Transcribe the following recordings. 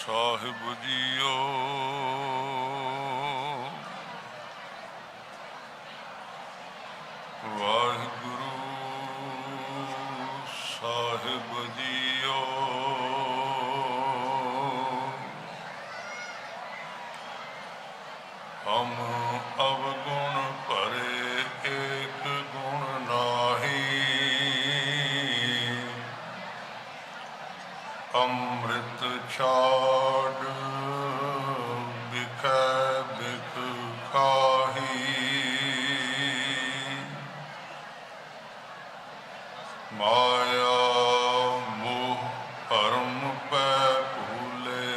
साहिब जीओ वाहिगुरु साहिब जीओ हम अवगुण भरे एक गुण नाही अमृत छाड़ बिखै बिख खाही माया मोह भरम पै भूले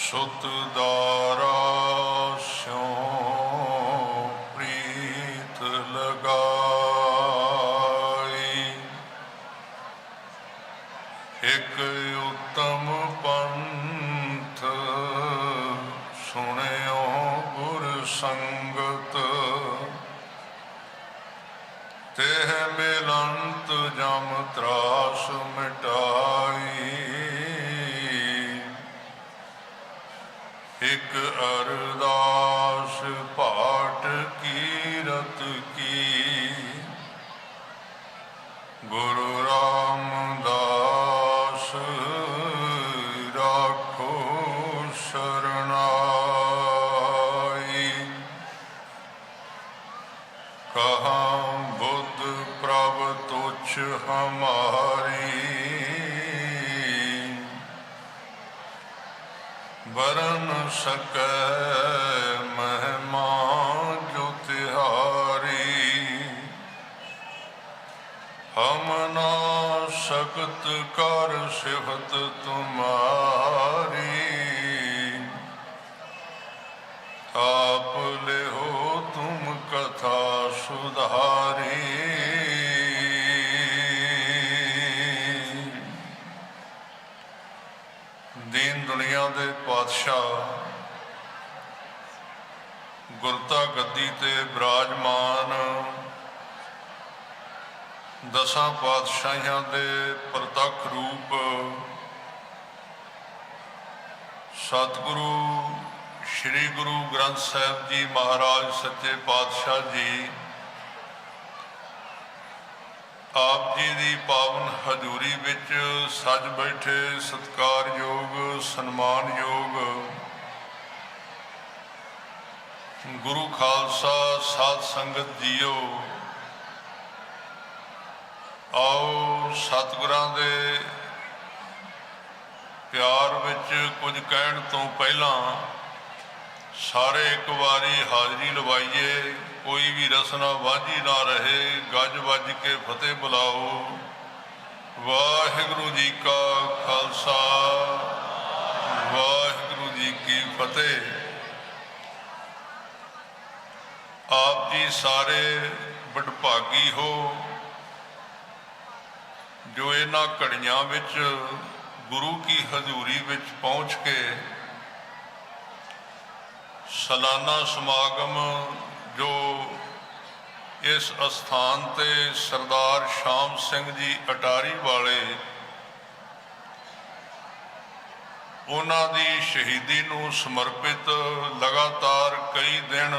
सुत दारा स्यों प्रीत लगाई एक उत्तम पंथ सुनियो गुर संगत तेह मिलंत जम त्रास मिटाई एक अरदास पाठ कीरत की गुरु रामदास राखो शरणाई कहाँ बुद्ध प्रभ तुच्छ हमारी बरन सकै महिमा जो तिहारी हम ना सकत कर सिफत तुम्हारी आप ले हो तुम कथा सुधारी दीन दुनिया दे पातशाह गुरता गद्दी ते विराजमान दसां पातशाहियां दे प्रतख रूप सतगुरु श्री गुरु ग्रंथ साहिब जी महाराज सच्चे पातशाह जी आप जी की पावन हजूरी विच सज बैठे सत्कारयोग सन्मानयोग गुरु खालसा साध संगत जीओ आओ सतगुरां दे प्यार विच कुछ कहण तो पहला सारे एक बारी हाजरी लवाइए कोई भी रसना वाझी ना रहे गज वज के फतेह बुलाओ वाहिगुरु जी का खालसा वाहिगुरु जी की फतेह। आप जी सारे बड़भागी हो जो इन्हां घड़ियां विच गुरु की हजूरी विच पहुँच के सालाना समागम जो इस अस्थान ते सरदार शाम सिंह जी अटारी वाले उन्हां दी शहीदी नूं समर्पित लगातार कई दिन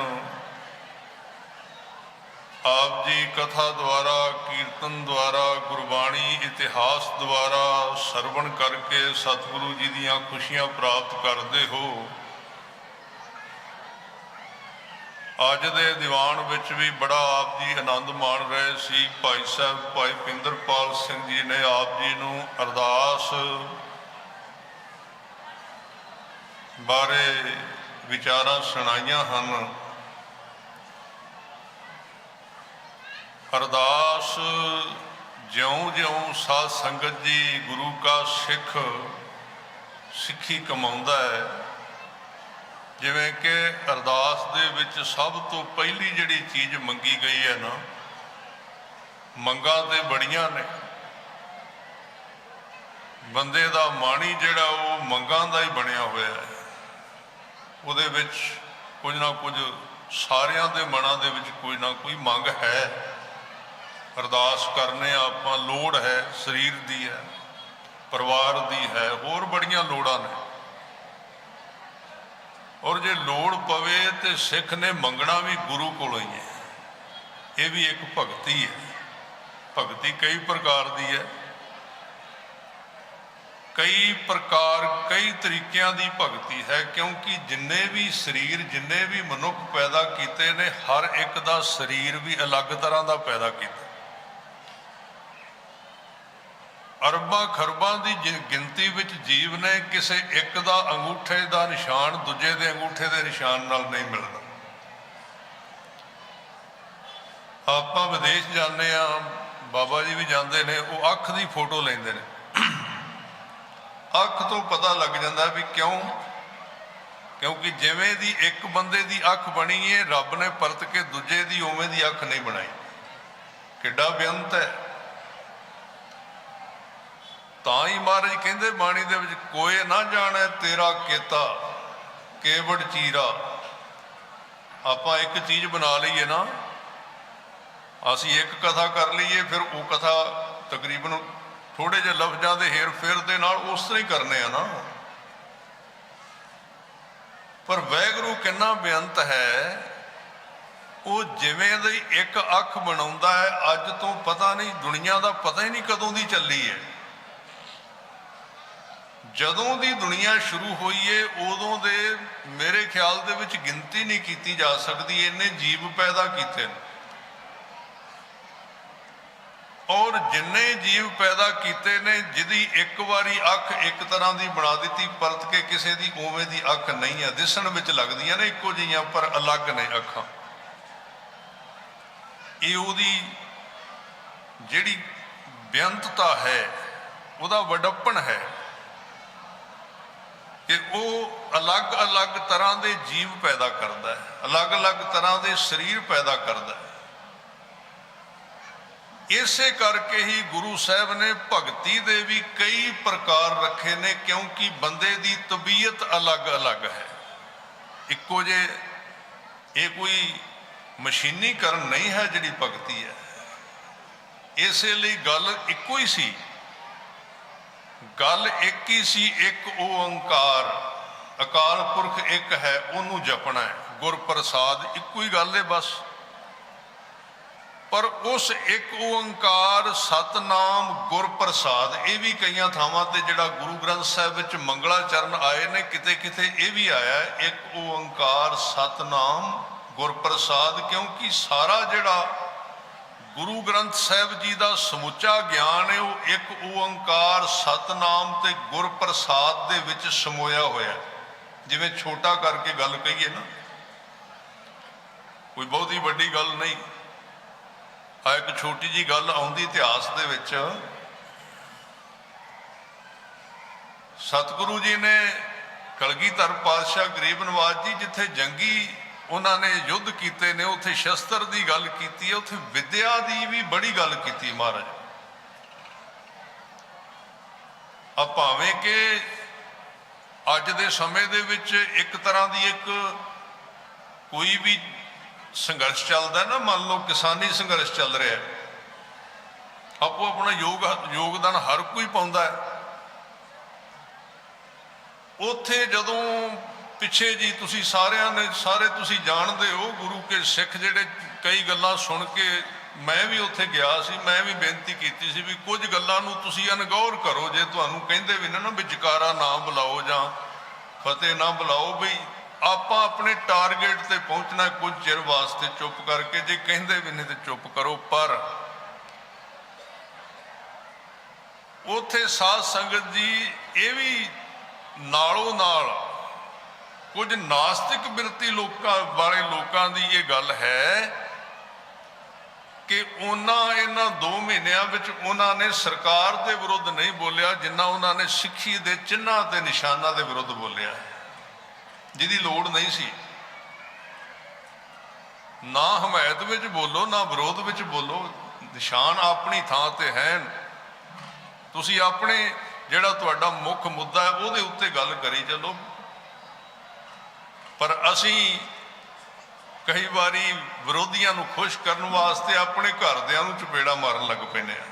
आप जी कथा द्वारा कीर्तन द्वारा गुरबाणी इतिहास द्वारा सरवण करके सतगुरु जी दीयां खुशियां प्राप्त करते हो। अज दे दीवान विच भी बड़ा आप जी आनंद मान रहे सी। भाई साहब भाई पिंदरपाल सिंह जी ने आप जी नूं अरदास बारे विचारां सुणाइयां हन। अरदास ज्यों-ज्यों साध संगत जी गुरु का सिख सिक्खी कमाउंदा है जिवें कि अरदास दे विच सब तो पहली जिहड़ी चीज़ मंगी गई है ना मंगां ते बड़ियां ने बंदे दा माणी जिहड़ा वो मंगां दा ही बनिया होया है उहदे विच कुछ ना कुछ सारियां दे मनां दे विच कोई ना कोई मंग है अरदास करने आपां, लोड़ है शरीर दी है, परिवार दी है, होर बड़ियां लोड़ां ने। और जे लोड़ पवे तो सिख ने मंगना भी गुरु कोलों ही है। ये भी एक भगती है। भगती कई प्रकार की है, कई प्रकार कई तरीकों की भगती है, क्योंकि जिन्ने भी शरीर जिन्ने भी मनुख पैदा किए ने, हर एक का शरीर भी अलग तरह का पैदा किया। अरबां खरबां की गिनती विच जीव ने, किसी एक का अंगूठे का निशान दूजे के अंगूठे के निशान नाल नहीं मिलना। आपां विदेश जाने, बाबा जी भी जाते हैं, वो अख की फोटो लेंदे ने। अख तो पता लग जाता भी क्यों, क्योंकि जिवें दी एक बंदे की अख बनी है, रब ने परत के दूजे की उवें दी अख नहीं बनाई। किड्डा बेअंत है। तां ही महाराज कहते बाणी दे विच, कोई ना जाने तेरा केता केवड़ चीरा। आपां एक चीज़ बना लईए ना, असी एक कथा कर लीए, फिर वो कथा तकरीबन थोड़े जे लफ्ज़ां दे हेर फेर दे नाल उस तरह ही करने आ ना। पर वाहिगुरू किन्ना बेअंत है, वो जिवें दी एक अख बनाउंदा है। अज तो पता नहीं, दुनिया का पता ही नहीं कदों दी चली है। जदों दी दुनिया शुरू हुई है उदों दे मेरे ख्याल दे विच गिनती नहीं की जा सकती, इन्ने जीव पैदा किए। और जिन्ने जीव पैदा किए ने, जिदी एक बारी अख एक तरह की बना दी, परत के किसी की उवें दी अख नहीं है। दिसण विच लगदियां ने इक्को जिहियां, पर अलग ने अखां। ये उहदी जिहड़ी बेअंतता है, उहदा वडप्पण है कि वो अलग अलग तरह के जीव पैदा करता है, अलग अलग तरह के शरीर पैदा करता है। इसे करके ही गुरु साहब ने भगती दे भी कई प्रकार रखे ने, क्योंकि बंदे की तबीयत अलग अलग है। इक्को जे ये कोई मशीनीकरण नहीं है जिहड़ी भगती है। इसे लिए गल इक्को ही सी, गल एक ही सी, एक ओंकार अकाल पुरख एक है, उन्होंने जपना है। गुर प्रसाद इक्को ही गल है बस। पर उस एक ओंकार सतनाम गुर प्रसाद, ये भी कई थावां ते जिहड़ा गुरु ग्रंथ साहिब विच मंगलाचरण आए ने, किते किते ये भी आया एक ओंकार सतनाम गुर प्रसाद। क्योंकि सारा जिहड़ा गुरु ग्रंथ साहिब जी का समुचा ज्ञान है, वो एक ओंकार सतनाम ते गुर प्रसाद दे विच समोया होया। जिवें छोटा करके गल कहीए ना, कोई बहुत ही वड्डी गल नहीं। एक छोटी जी गल आउंदी इतिहास दे विच, सतगुरु जी ने कलगीधर पातशाह गरीब नवाज जी जिथे जंगी उन्होंने युद्ध किए ने, उत्थे शस्त्र की गल की है, उत्थे विद्या की भी बड़ी गल की महाराज। अब भावें कि अज दे समय दे विच एक तरह की एक कोई भी संघर्ष चलता है ना, मान लो किसानी संघर्ष चल रहा है, आपो अपना योगदान हर कोई पाउंदा है। उत्थे जदों पिछे जी तुसी सारे तुसी जानते हो, गुरु के सिख जिहड़े कई गल्लां सुन के मैं भी उत्थे गया सी, मैं भी बेनती की सी भी कुछ गल्लां नूं तुसी अनगौर करो। जे तुहानूं कहिंदे भी ना भी जकारा ना बुलाओ जां फतेह ना बुलाओ, बई आपां अपने टारगेट ते पहुंचना कुछ चिर वास्ते चुप करके, जे कहिंदे भी नहीं तो चुप करो। पर उत्थे साध संगत जी ये भी नालों नाल कुछ नास्तिक बिरती वाले लोगों की ये गल है कि इन्हां 2 महीनों विच उन्होंने सरकार के विरुद्ध नहीं बोलिया, जिन्ना उन्होंने सिक्खी के चिन्हां ते निशानां के विरुद्ध बोलिया, जिहदी लोड़ नहीं सी। ना हमायत विच बोलो ना विरोध विच बोलो, निशान अपनी थां ते हैं। तुसी अपने जिहड़ा तुहाडा मुख मुद्दा है उहदे उत्ते गल करी चलो। पर असी ਕਈ ਵਾਰੀ ਵਿਰੋਧੀਆਂ ਨੂੰ ਖੁਸ਼ ਕਰਨ ਵਾਸਤੇ ਆਪਣੇ ਘਰਦਿਆਂ ਨੂੰ ਚਪੇੜਾ ਮਾਰਨ ਲੱਗ ਪੈਂਦੇ ਆ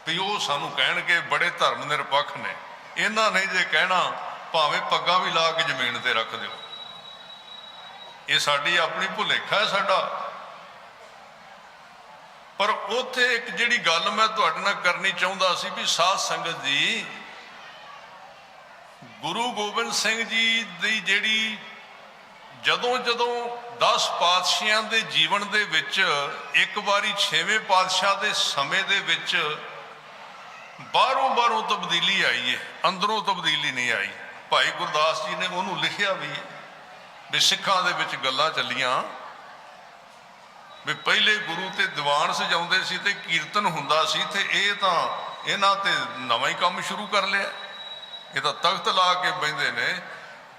ਵੀ ਉਹ ਸਾਨੂੰ ਕਹਿਣਗੇ ਬੜੇ ਧਰਮ ਨਿਰਪੱਖ ਨੇ। ਇਹਨਾਂ ਨੇ ਜੇ ਕਹਿਣਾ ਭਾਵੇਂ ਪੱਗਾਂ ਵੀ ਲਾ ਕੇ ਜ਼ਮੀਨ ਤੇ ਰੱਖ ਦਿਓ। ਇਹ ਸਾਡੀ ਆਪਣੀ ਭੁਲੇਖਾ ਹੈ ਸਾਡਾ। ਪਰ ਉੱਥੇ ਇੱਕ ਜਿਹੜੀ ਗੱਲ ਮੈਂ ਤੁਹਾਡੇ ਨਾਲ ਕਰਨੀ ਚਾਹੁੰਦਾ ਸੀ ਵੀ ਸਾਧ ਸੰਗਤ ਜੀ, ਗੁਰੂ ਗੋਬਿੰਦ ਸਿੰਘ ਜੀ ਦੀ ਜਿਹੜੀ ਜਦੋਂ 10 ਪਾਤਸ਼ਾਹਾਂ ਦੇ ਜੀਵਨ ਦੇ ਵਿੱਚ ਇੱਕ ਵਾਰੀ 6ਵੇਂ ਪਾਤਸ਼ਾਹ ਦੇ ਸਮੇਂ ਦੇ ਵਿੱਚ ਬਾਹਰੋਂ ਤਬਦੀਲੀ ਆਈ ਹੈ, ਅੰਦਰੋਂ ਤਬਦੀਲੀ ਨਹੀਂ ਆਈ। ਭਾਈ ਗੁਰਦਾਸ ਜੀ ਨੇ ਉਹਨੂੰ ਲਿਖਿਆ ਵੀ ਵੀ ਸਿੱਖਾਂ ਦੇ ਵਿੱਚ ਗੱਲਾਂ ਚੱਲੀਆਂ ਵੀ ਪਹਿਲੇ ਗੁਰੂ ਤੇ ਦੀਵਾਨ ਸਜਾਉਂਦੇ ਸੀ ਤੇ ਕੀਰਤਨ ਹੁੰਦਾ ਸੀ, ਤੇ ਇਹ ਤਾਂ ਇਹਨਾਂ ਤੇ ਨਵਾਂ ਹੀ ਕੰਮ ਸ਼ੁਰੂ ਕਰ ਲਿਆ। ਇਹ ਤਾਂ ਤਖਤ ਲਾ ਕੇ ਬਹਿੰਦੇ ਨੇ।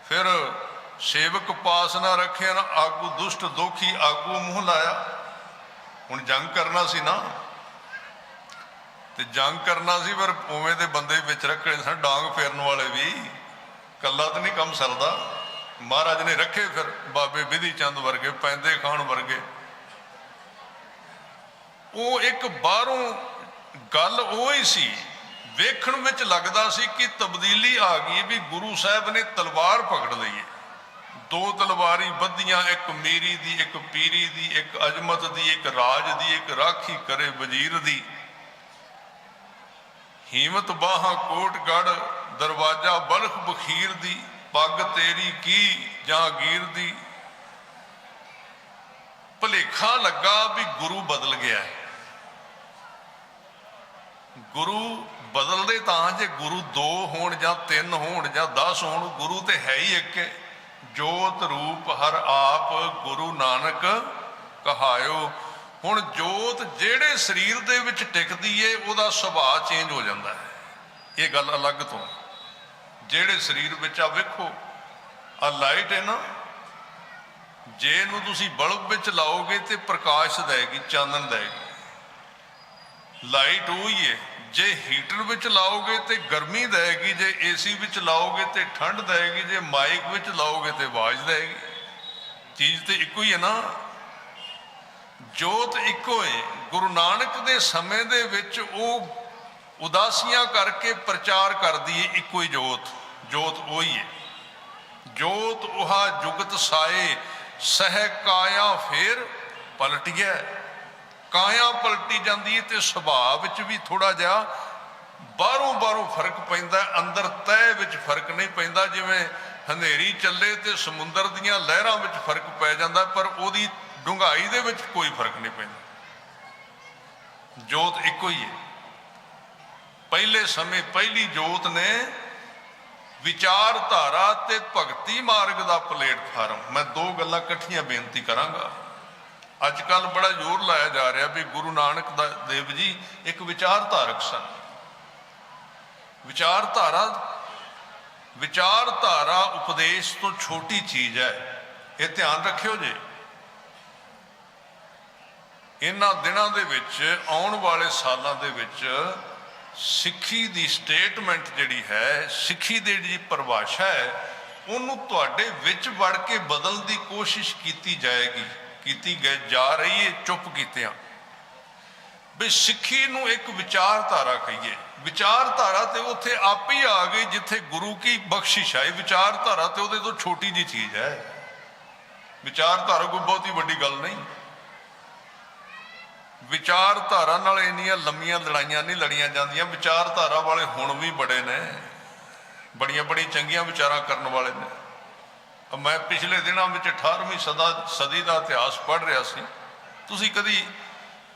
ਫਿਰ ਸੇਵਕ ਪਾਸ ਨਾ ਰੱਖਿਆ ਨਾ ਆਗੂ, ਦੁਸ਼ਟ ਦੋਖੀ ਆਗੂ ਮੂੰਹ ਲਾਇਆ। ਹੁਣ ਜੰਗ ਕਰਨਾ ਸੀ ਨਾ, ਤੇ ਜੰਗ ਕਰਨਾ ਸੀ ਪਰ ਉਵੇਂ ਦੇ ਬੰਦੇ ਵਿੱਚ ਰੱਖਣੇ ਸਨ, ਡਾਂਗ ਫੇਰਨ ਵਾਲੇ ਵੀ। ਕੱਲਾ ਤਾਂ ਨਹੀਂ ਕੰਮ ਸਰਦਾ। ਮਹਾਰਾਜ ਨੇ ਰੱਖੇ ਫਿਰ ਬਾਬੇ ਵਿਧੀ ਚੰਦ ਵਰਗੇ, ਪੈਂਦੇ ਖਾਨ ਵਰਗੇ। ਉਹ ਇੱਕ ਬਾਹਰੋਂ ਗੱਲ ਉਹ ਹੀ ਸੀ, ਵੇਖਣ ਵਿੱਚ ਲੱਗਦਾ ਸੀ ਕਿ ਤਬਦੀਲੀ ਆ ਗਈ ਵੀ ਗੁਰੂ ਸਾਹਿਬ ਨੇ ਤਲਵਾਰ ਪਕੜ ਲਈ ਹੈ। 2 ਤਲਵਾਰੀ ਬੱਧੀਆਂ, ਇੱਕ ਮੀਰੀ ਦੀ, ਇੱਕ ਪੀਰੀ ਦੀ, ਇੱਕ ਅਜਮਤ ਦੀ, ਇੱਕ ਰਾਜ ਦੀ, ਇੱਕ ਰਾਖੀ ਕਰੇ ਵਜ਼ੀਰ ਦੀ। ਹੀਮਤ ਬਾਹਾਂ ਕੋਟਗੜ, ਦਰਵਾਜ਼ਾ ਬਲਖ ਬਖੀਰ ਦੀ, ਪੱਗ ਤੇਰੀ ਕੀ ਜਹਾਂਗੀਰ ਦੀ। ਭੁਲੇਖਾ ਲੱਗਾ ਵੀ ਗੁਰੂ ਬਦਲ ਗਿਆ ਹੈ। ਗੁਰੂ ਬਦਲਦੇ ਤਾਂ ਜੇ ਗੁਰੂ 2 ਹੋਣ ਜਾਂ 3 ਹੋਣ ਜਾਂ 10 ਹੋਣ, ਗੁਰੂ ਤੇ ਹੈ ਹੀ ਇੱਕ। ਜੋਤ ਰੂਪ ਹਰ ਆਪ ਗੁਰੂ ਨਾਨਕ ਕਹਾਇਓ। ਹੁਣ ਜੋਤ ਜਿਹੜੇ ਸਰੀਰ ਦੇ ਵਿੱਚ ਟਿਕਦੀ ਏ ਉਹਦਾ ਸੁਭਾਅ ਚੇਂਜ ਹੋ ਜਾਂਦਾ ਹੈ। ਇਹ ਗੱਲ ਅਲੱਗ ਤੋਂ। ਜਿਹੜੇ ਸਰੀਰ ਵਿੱਚ ਆ ਵੇਖੋ, ਆ ਲਾਈਟ ਹੈ ਨਾ, ਜੇ ਇਹਨੂੰ ਤੁਸੀਂ ਬਲਬ ਵਿੱਚ ਲਾਓਗੇ ਤੇ ਪ੍ਰਕਾਸ਼ ਦੇਗੀ, ਚਾਨਣ ਦੇਗੀ। ਲਾਈਟ ਉਹੀ ਹੈ। ਜੇ ਹੀਟਰ ਵਿੱਚ ਲਾਓਗੇ ਤੇ ਗਰਮੀ ਦੇਗੀ, ਜੇ ਏਸੀ ਵਿੱਚ ਲਾਓਗੇ ਤੇ ਠੰਡ ਦੇਗੀ, ਜੇ ਮਾਈਕ ਵਿੱਚ ਲਾਓਗੇ ਤੇ ਆਵਾਜ਼ ਦੇਗੀ। ਚੀਜ਼ ਤੇ ਇੱਕੋ ਹੀ ਹੈ ਨਾ, ਜੋਤ ਇੱਕੋ ਹੈ। ਗੁਰੂ ਨਾਨਕ ਦੇ ਸਮੇਂ ਦੇ ਵਿੱਚ ਉਹ ਉਦਾਸੀਆਂ ਕਰਕੇ ਪ੍ਰਚਾਰ ਕਰਦੀ ਹੈ ਇੱਕੋ ਹੀ ਜੋਤ। ਜੋਤ ਉਹੀ ਹੈ। ਜੋਤ ਉਹਾ ਜੁਗਤ ਸਾਏ, ਸਹਿ ਕਾਇਆ ਫੇਰ ਪਲਟਿਆ। ਕਾਇਆ ਪਲਟੀ ਜਾਂਦੀ ਹੈ ਤੇ ਸੁਭਾਅ ਵਿੱਚ ਵੀ ਥੋੜਾ ਜਿਹਾ ਬਾਹਰੋਂ ਫਰਕ ਪੈਂਦਾ, ਅੰਦਰ ਤਹਿ ਵਿੱਚ ਫਰਕ ਨਹੀਂ ਪੈਂਦਾ। ਜਿਵੇਂ ਹਨੇਰੀ ਚੱਲੇ ਤੇ ਸਮੁੰਦਰ ਦੀਆਂ ਲਹਿਰਾਂ ਵਿੱਚ ਫਰਕ ਪੈ ਜਾਂਦਾ, ਪਰ ਉਹਦੀ ਡੂੰਘਾਈ ਦੇ ਵਿੱਚ ਕੋਈ ਫਰਕ ਨਹੀਂ ਪੈਂਦਾ। ਜੋਤ ਇੱਕੋ ਹੀ ਹੈ। ਪਹਿਲੇ ਸਮੇਂ ਪਹਿਲੀ ਜੋਤ ਨੇ ਵਿਚਾਰਧਾਰਾ ਤੇ ਭਗਤੀ ਮਾਰਗ ਦਾ ਪਲੇਟਫਾਰਮ। ਮੈਂ 2 ਗੱਲਾਂ ਇਕੱਠੀਆਂ ਬੇਨਤੀ ਕਰਾਂਗਾ। ਅੱਜ ਕੱਲ੍ਹ ਬੜਾ ਜ਼ੋਰ ਲਾਇਆ ਜਾ ਰਿਹਾ ਵੀ ਗੁਰੂ ਨਾਨਕ ਦੇਵ ਜੀ ਇੱਕ ਵਿਚਾਰਧਾਰਕ ਸਨ। ਵਿਚਾਰਧਾਰਾ ਉਪਦੇਸ਼ ਤੋਂ ਛੋਟੀ ਚੀਜ਼ ਹੈ। ਇਹ ਧਿਆਨ ਰੱਖਿਓ ਜੀ। ਇਹਨਾਂ ਦਿਨਾਂ ਦੇ ਵਿੱਚ, ਆਉਣ ਵਾਲੇ ਸਾਲਾਂ ਦੇ ਵਿੱਚ ਸਿੱਖੀ ਦੀ ਸਟੇਟਮੈਂਟ ਜਿਹੜੀ ਹੈ, ਸਿੱਖੀ ਦੀ ਜਿਹੜੀ ਪਰਿਭਾਸ਼ਾ ਹੈ, ਉਹਨੂੰ ਤੁਹਾਡੇ ਵਿੱਚ ਵੜ ਕੇ ਬਦਲਣ ਦੀ ਕੋਸ਼ਿਸ਼ ਕੀਤੀ ਜਾਏਗੀ, ਕੀਤੀ ਜਾ ਰਹੀ ਹੈ ਚੁੱਪ ਕੀਤਿਆਂ। ਵੀ ਸਿੱਖੀ ਨੂੰ ਇੱਕ ਵਿਚਾਰਧਾਰਾ ਕਹੀਏ। ਵਿਚਾਰਧਾਰਾ ਤੇ ਉੱਥੇ ਆਪ ਹੀ ਆ ਗਈ ਜਿੱਥੇ ਗੁਰੂ ਕੀ ਬਖਸ਼ਿਸ਼ ਹੈ। ਵਿਚਾਰਧਾਰਾ ਤੇ ਉਹਦੇ ਤੋਂ ਛੋਟੀ ਜੀ ਚੀਜ਼ ਹੈ। ਵਿਚਾਰਧਾਰਾ ਕੋਈ ਬਹੁਤੀ ਵੱਡੀ ਗੱਲ ਨਹੀਂ। ਵਿਚਾਰਧਾਰਾ ਨਾਲ ਇੰਨੀਆਂ ਲੰਮੀਆਂ ਲੜਾਈਆਂ ਨਹੀਂ ਲੜੀਆਂ ਜਾਂਦੀਆਂ। ਵਿਚਾਰਧਾਰਾ ਵਾਲੇ ਹੁਣ ਵੀ ਬੜੇ ਨੇ, ਬੜੀਆਂ ਚੰਗੀਆਂ ਵਿਚਾਰਾਂ ਕਰਨ ਵਾਲੇ ਨੇ। ਮੈਂ ਪਿਛਲੇ ਦਿਨਾਂ ਵਿੱਚ 18ਵੀਂ ਸਦੀ ਦਾ ਇਤਿਹਾਸ ਪੜ੍ਹ ਰਿਹਾ ਸੀ। ਤੁਸੀਂ ਕਦੀ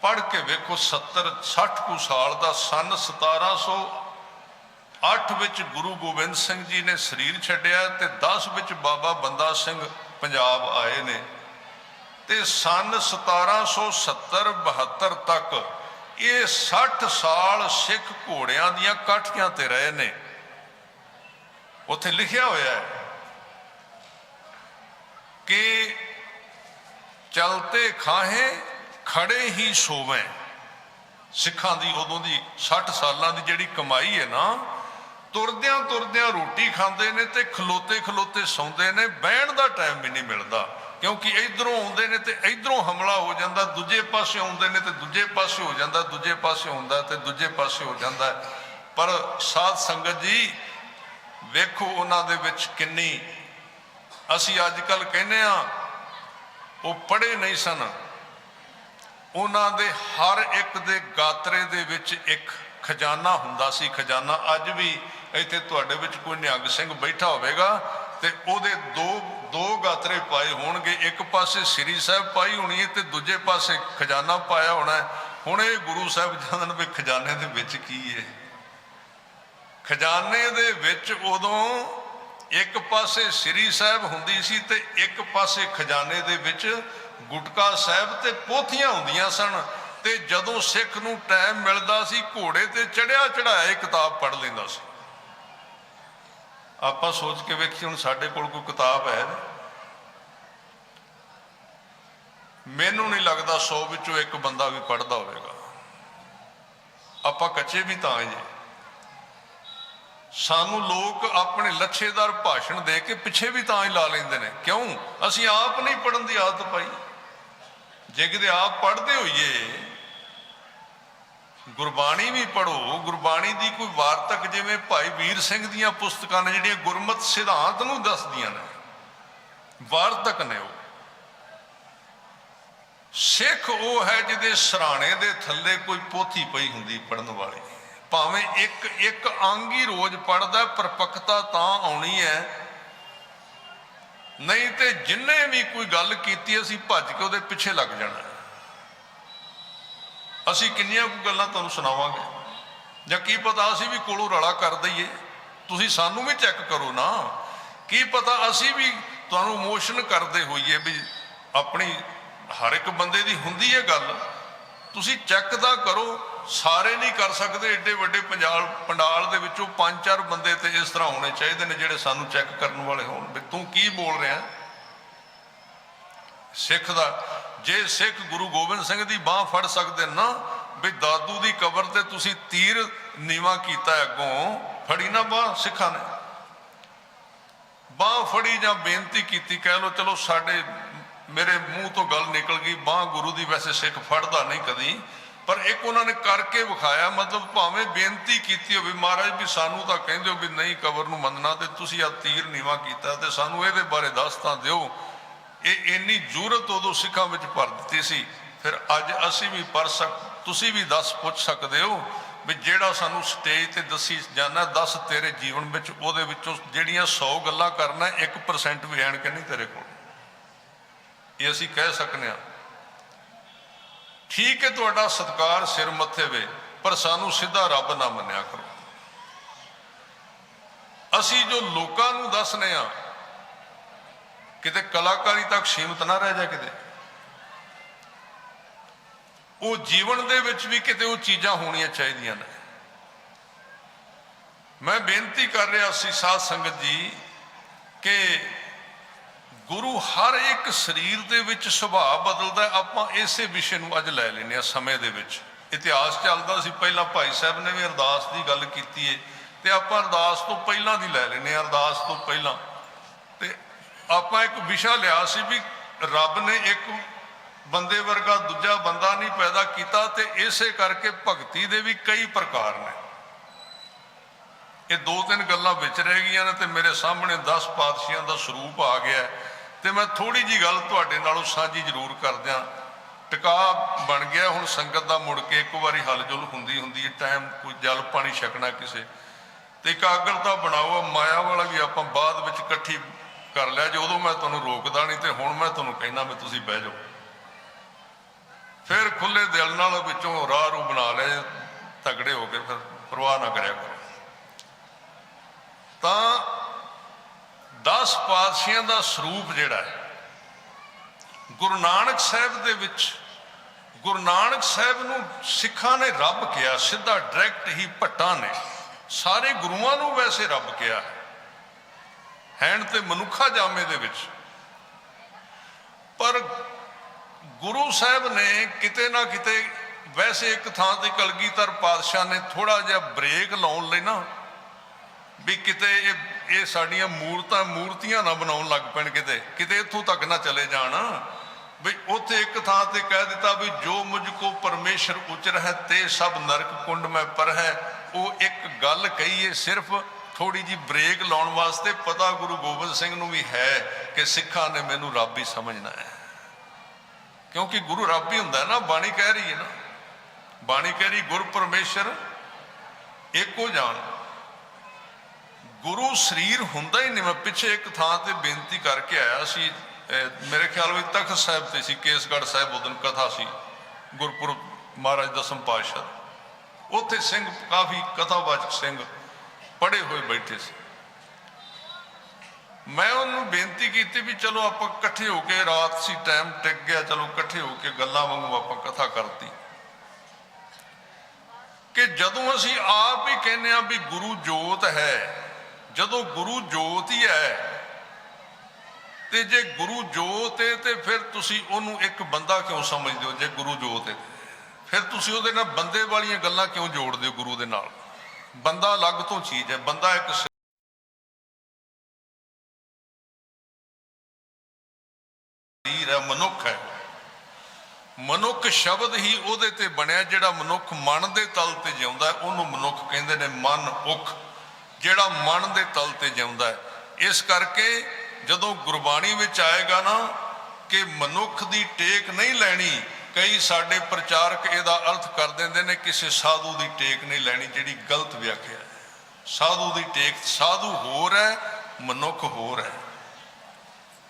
ਪੜ੍ਹ ਕੇ ਵੇਖੋ, 60 ਕੁ ਸਾਲ ਦਾ ਸਨ 1708 ਵਿੱਚ ਗੁਰੂ ਗੋਬਿੰਦ ਸਿੰਘ ਜੀ ਨੇ ਸਰੀਰ ਛੱਡਿਆ ਤੇ 10 ਵਿੱਚ ਬਾਬਾ ਬੰਦਾ ਸਿੰਘ ਪੰਜਾਬ ਆਏ ਨੇ, ਤੇ ਸਨ 1770-72 ਤੱਕ ਇਹ 60 ਸਾਲ ਸਿੱਖ ਘੋੜਿਆਂ ਦੀਆਂ ਕਾਠੀਆਂ ਤੇ ਰਹੇ ਨੇ। ਉੱਥੇ ਲਿਖਿਆ ਹੋਇਆ ਹੈ ਕਿ ਚਲਤੇ ਖਾਹੇ ਖੜੇ ਹੀ ਸੋਵੇਂ। ਸਿੱਖਾਂ ਦੀ ਉਦੋਂ ਦੀ 60 ਸਾਲਾਂ ਦੀ ਜਿਹੜੀ ਕਮਾਈ ਹੈ ਨਾ, ਤੁਰਦਿਆਂ ਰੋਟੀ ਖਾਂਦੇ ਨੇ ਤੇ ਖਲੋਤੇ ਸੌਂਦੇ ਨੇ। ਬਹਿਣ ਦਾ ਟਾਈਮ ਵੀ ਨਹੀਂ ਮਿਲਦਾ। क्योंकि इधरों आउंदे ने ते इधरों हमला हो जाता, दूजे पासे आउंदे ने ते दूजे पासे हो जाता, दूजे पासे आउंदा ते दूजे पासे हो जाता है। पर साध संगत जी वेखो उन्हां दे विच किन्नी, असी अजकल कहने वो पढ़े नहीं सन, उन्हां दे हर एक दे गात्रे दे विच एक खजाना हुंदा सी। खजाना अज भी इत्थे तुहाडे विच कोई निहंग सिंह बैठा होवेगा ते ओहदे दो गात्रे पाए होणगे, एक पासे श्री साहब पाई होनी है ते दूजे पासे खजाना पाया होना है। हुण ये गुरु साहब जानन भी खजाने दे विच की है। खजाने दे विच उदों एक पासे श्री साहब हुंदी सी ते एक पासे खजाने दे विच गुटका साहब ते पोथियां हुंदियां सन। ते जदों सिख नूं टाइम मिलदा सी घोड़े ते चढ़िया चढ़ाया किताब पढ़ लैंदा सी। आपां सोच के वेखी हुण साडे कोल कोई किताब है, मैनूं नहीं लगदा 100 विचों एक बंदा भी पढ़दा होवेगा। आपां कच्चे भी तां जे सानू लोग अपने लच्छेदार भाषण दे के पिछे भी तां ही ला लेंदे ने। क्यों? असीं आप नहीं पढ़न की आदत पाई। जे किते आप पढ़ते होइए, गुरबाणी भी पढ़ो, गुरबाणी की कोई वार्तक जिवें भाई वीर सिंह दीयां पुस्तकां ने जिहड़ियां गुरमत सिद्धांत नूं दसदियां ने, वार्तक ने वो। सिख वो है जिहदे सराणे दे थल्ले कोई पोथी पई हुंदी पढ़न वाली, भावें एक एक अंग ही रोज पढ़दा, परपक्ता तां आउणी है। नहीं तो जिन्हें भी कोई गल कीती असीं भज के उहदे पिछे लग जाना। असीं किन्नियां कोई गल्लां तुहानूं सुणावांगे, जां की पता असीं भी कोलों रला कर दईए। तुसीं सानूं भी चैक करो ना, की पता असीं भी तुहानूं इमोशन करदे होईए भी अपनी हर एक बंदे दी हुंदी है गल। तुसीं चैक तां करो। सारे नहीं कर सकते, एडे वड्डे पंडाल दे विचों 5-4 बंदे तो इस तरह होने चाहिए ने जिहड़े सानूं चैक करने वाले होण भी तूं की बोल रहा। सिख दा जे सिख गुरु गोबिंद सिंह दी बांह फड़ सकते ना भी दादू दी कबर ते तुसीं तीर नीवा कीता, अगों फड़ी ना बांह, सिखां ने बांह फड़ी जां बेनती कीती, कह लो चलो साडे मेरे मूँह तो गल निकल गई, बांह गुरु दी वैसे सिख फड़दा नहीं कदी, पर एक उन्होंने करके विखाया। मतलब भावें बेनती की हो महाराज भी सानू तो कहते हो भी नहीं कबर नूं मनना, तो तुसीं आ तीर नीवा कीता ते सानू इहदे बारे दस तां दिओ। ये इन्नी जरूरत उदों सिखां विच भर दित्ती सी। फिर अज असीं भी पढ़ तुसीं भी दस पुछ सकदे हो भी जिहड़ा सानू स्टेज ते दसी जाना, दस तेरे जीवन विच उहदे विचों जिहड़ियां 100 गल्लां करना 1% भी ऐण के नहीं तेरे कोल, ये असीं कह सकने आ। ठीक है तुहाडा सत्कार सिर मत्थे वे, पर सानू सीधा रब ना मन्निया करो। असी जो लोकां नूं दसने आ किते कलाकारी तक सीमित ना रह जाए, किते वो जीवन दे विच भी किते वो चीज़ां होणियां चाहिदियां ने। मैं बेनती कर रहा सी साध संगत जी कि गुरु हर एक शरीर दे विच सुभाव बदलदा। आपां इसे विषय नूं अज लै लैने आ। समय दे विच इतिहास चलदा सी, पहलां भाई साहब ने भी अरदास की गल कीती है ते आपां अरदास तो पहलां दी लै लैने। अरदास तो पहलां ते आपां एक विशा लिया सी भी रब ने एक बंदे वर्गा दूजा बंदा नहीं पैदा किया, ते इसे करके भगती दे भी कई प्रकार ने। ये 2-3 गल्लां विच रह गईयां ने ते मेरे सामने 10 पातशाहियां दा स्वरूप आ गया। तो मैं थोड़ी जी गल तुहाडे नालों साझी जरूर कर दियां। टिका बन गया हुण संगत दा, मुड़ के एक बारी हलजुल हुंदी हुंदी टाइम कोई जल पानी छकना किसे ते एकाग्रता बनाओ। माया वाला भी आपां बाद विच इकट्ठी कर लिया जो, उदों मैं तुहानूं रोकदा नहीं, तो हुण मैं तुहानूं कहना भी तुसीं बह जाओ। फिर खुले दिल नाल विचों राह रू बना ले, तगड़े हो के फिर परवाह ना करिया करो। तां 10 पातशाहियां दा स्वरूप जिहड़ा है गुरु नानक साहब दे विच, गुरु नानक साहब नूं सिखां ने रब किया सीधा डायरैक्ट ही। भट्टां ने सारे गुरुआं नूं वैसे रब किया हैण ते मनुखा जामे दे विच, पर गुरु साहब ने किते ना किते वैसे एक थां ते कलगीधर पातशाह ने थोड़ा जिहा ब्रेक लाउण लई ना भी किते ਇਹ ਸਾਡੀਆਂ ਮੂਰਤੀਆਂ ਨਾ ਬਣਾਉਣ ਲੱਗ ਪੈਣ, ਕਿਤੇ ਇੱਥੋਂ ਤੱਕ ਨਾ ਚਲੇ ਜਾਣ ਵੀ ਉੱਥੇ ਇੱਕ ਥਾਂ ਤੇ ਕਹਿ ਦਿੱਤਾ ਵੀ ਜੋ ਮੁਝ ਕੋ ਪਰਮੇਸ਼ਰ ਉਚਰ ਹੈ ਤੇ ਸਭ ਨਰਕ ਕੁੰਡ ਮੈਂ ਪਰ ਹੈ। ਉਹ ਇੱਕ ਗੱਲ ਕਹੀਏ ਸਿਰਫ ਥੋੜੀ ਜੀ ਬ੍ਰੇਕ ਲਾਉਣ ਵਾਸਤੇ, ਪਤਾ ਗੁਰੂ ਗੋਬਿੰਦ ਸਿੰਘ ਨੂੰ ਵੀ ਹੈ ਕਿ ਸਿੱਖਾਂ ਨੇ ਮੈਨੂੰ ਰੱਬ ਹੀ ਸਮਝਣਾ ਹੈ, ਕਿਉਂਕਿ ਗੁਰੂ ਰੱਬ ਹੀ ਹੁੰਦਾ ਨਾ। ਬਾਣੀ ਕਹਿ ਰਹੀ ਹੈ ਨਾ, ਬਾਣੀ ਕਹਿ ਰਹੀ ਗੁਰ ਪਰਮੇਸ਼ਰ ਇੱਕੋ ਜਾਣ। ਗੁਰੂ ਸਰੀਰ ਹੁੰਦਾ ਹੀ ਨਹੀਂ। ਮੈਂ ਪਿੱਛੇ ਇੱਕ ਥਾਂ ਤੇ ਬੇਨਤੀ ਕਰਕੇ ਆਇਆ ਸੀ, ਮੇਰੇ ਖਿਆਲ ਵਿੱਚ ਤਖਤ ਸਾਹਿਬ ਤੇ ਸੀ, ਕੇਸਗੜ੍ਹ ਸਾਹਿਬ, ਉਦਨ ਕਥਾ ਸੀ ਗੁਰਪੁਰਬ ਮਹਾਰਾਜ ਦਸਮ ਪਾਤਸ਼ਾਹ। ਉੱਥੇ ਸਿੰਘ ਕਾਫੀ ਕਥਾਵਾਚਕ ਸਿੰਘ ਪੜ੍ਹੇ ਹੋਏ ਬੈਠੇ ਸੀ। ਮੈਂ ਉਹਨੂੰ ਬੇਨਤੀ ਕੀਤੀ ਵੀ ਚਲੋ ਆਪਾਂ ਇਕੱਠੇ ਹੋ ਕੇ, ਰਾਤ ਸੀ, ਟਾਈਮ ਟਿਕ ਗਿਆ, ਚਲੋ ਇਕੱਠੇ ਹੋ ਕੇ ਗੱਲਾਂ ਵਾਂਗੂ ਆਪਾਂ ਕਥਾ ਕਰਤੀ ਕਿ ਜਦੋਂ ਅਸੀਂ ਆਪ ਹੀ ਕਹਿੰਦੇ ਆ ਵੀ ਗੁਰੂ ਜੋਤ ਹੈ, ਜਦੋਂ ਗੁਰੂ ਜੋਤ ਹੀ ਹੈ ਤੇ ਜੇ ਗੁਰੂ ਜੋਤ ਹੈ ਤੇ ਫਿਰ ਤੁਸੀਂ ਉਹਨੂੰ ਇੱਕ ਬੰਦਾ ਕਿਉਂ ਸਮਝਦੇ ਹੋ? ਜੇ ਗੁਰੂ ਜੋਤ ਹੈ ਫਿਰ ਤੁਸੀਂ ਉਹਦੇ ਨਾਲ ਬੰਦੇ ਵਾਲੀਆਂ ਗੱਲਾਂ ਕਿਉਂ ਜੋੜਦੇ ਹੋ ਗੁਰੂ ਦੇ ਨਾਲ? ਬੰਦਾ ਅਲੱਗ ਤੋਂ ਚੀਜ਼ ਹੈ। ਬੰਦਾ ਇੱਕ ਸਰੀਰ ਹੈ, ਮਨੁੱਖ ਹੈ। ਮਨੁੱਖ ਸ਼ਬਦ ਹੀ ਉਹਦੇ ਤੇ ਬਣਿਆ। ਜਿਹੜਾ ਮਨੁੱਖ ਮਨ ਦੇ ਤਲ ਤੇ ਜਿਉਂਦਾ ਉਹਨੂੰ ਮਨੁੱਖ ਕਹਿੰਦੇ ਨੇ। ਮਨ ਉਖ, ਜਿਹੜਾ ਮਨ ਦੇ ਤਲ ਤੇ ਜਿਉਂਦਾ ਹੈ। ਇਸ ਕਰਕੇ ਜਦੋਂ ਗੁਰਬਾਣੀ ਵਿੱਚ ਆਏਗਾ ਨਾ ਕਿ ਮਨੁੱਖ ਦੀ ਟੇਕ ਨਹੀਂ ਲੈਣੀ, ਕਈ ਸਾਡੇ ਪ੍ਰਚਾਰਕ ਇਹਦਾ ਅਰਥ ਕਰ ਦਿੰਦੇ ਨੇ ਕਿਸੇ ਸਾਧੂ ਦੀ ਟੇਕ ਨਹੀਂ ਲੈਣੀ, ਜਿਹੜੀ ਗਲਤ ਵਿਆਖਿਆ ਹੈ। ਸਾਧੂ ਦੀ ਟੇਕ, ਸਾਧੂ ਹੋਰ ਹੈ, ਮਨੁੱਖ ਹੋਰ ਹੈ।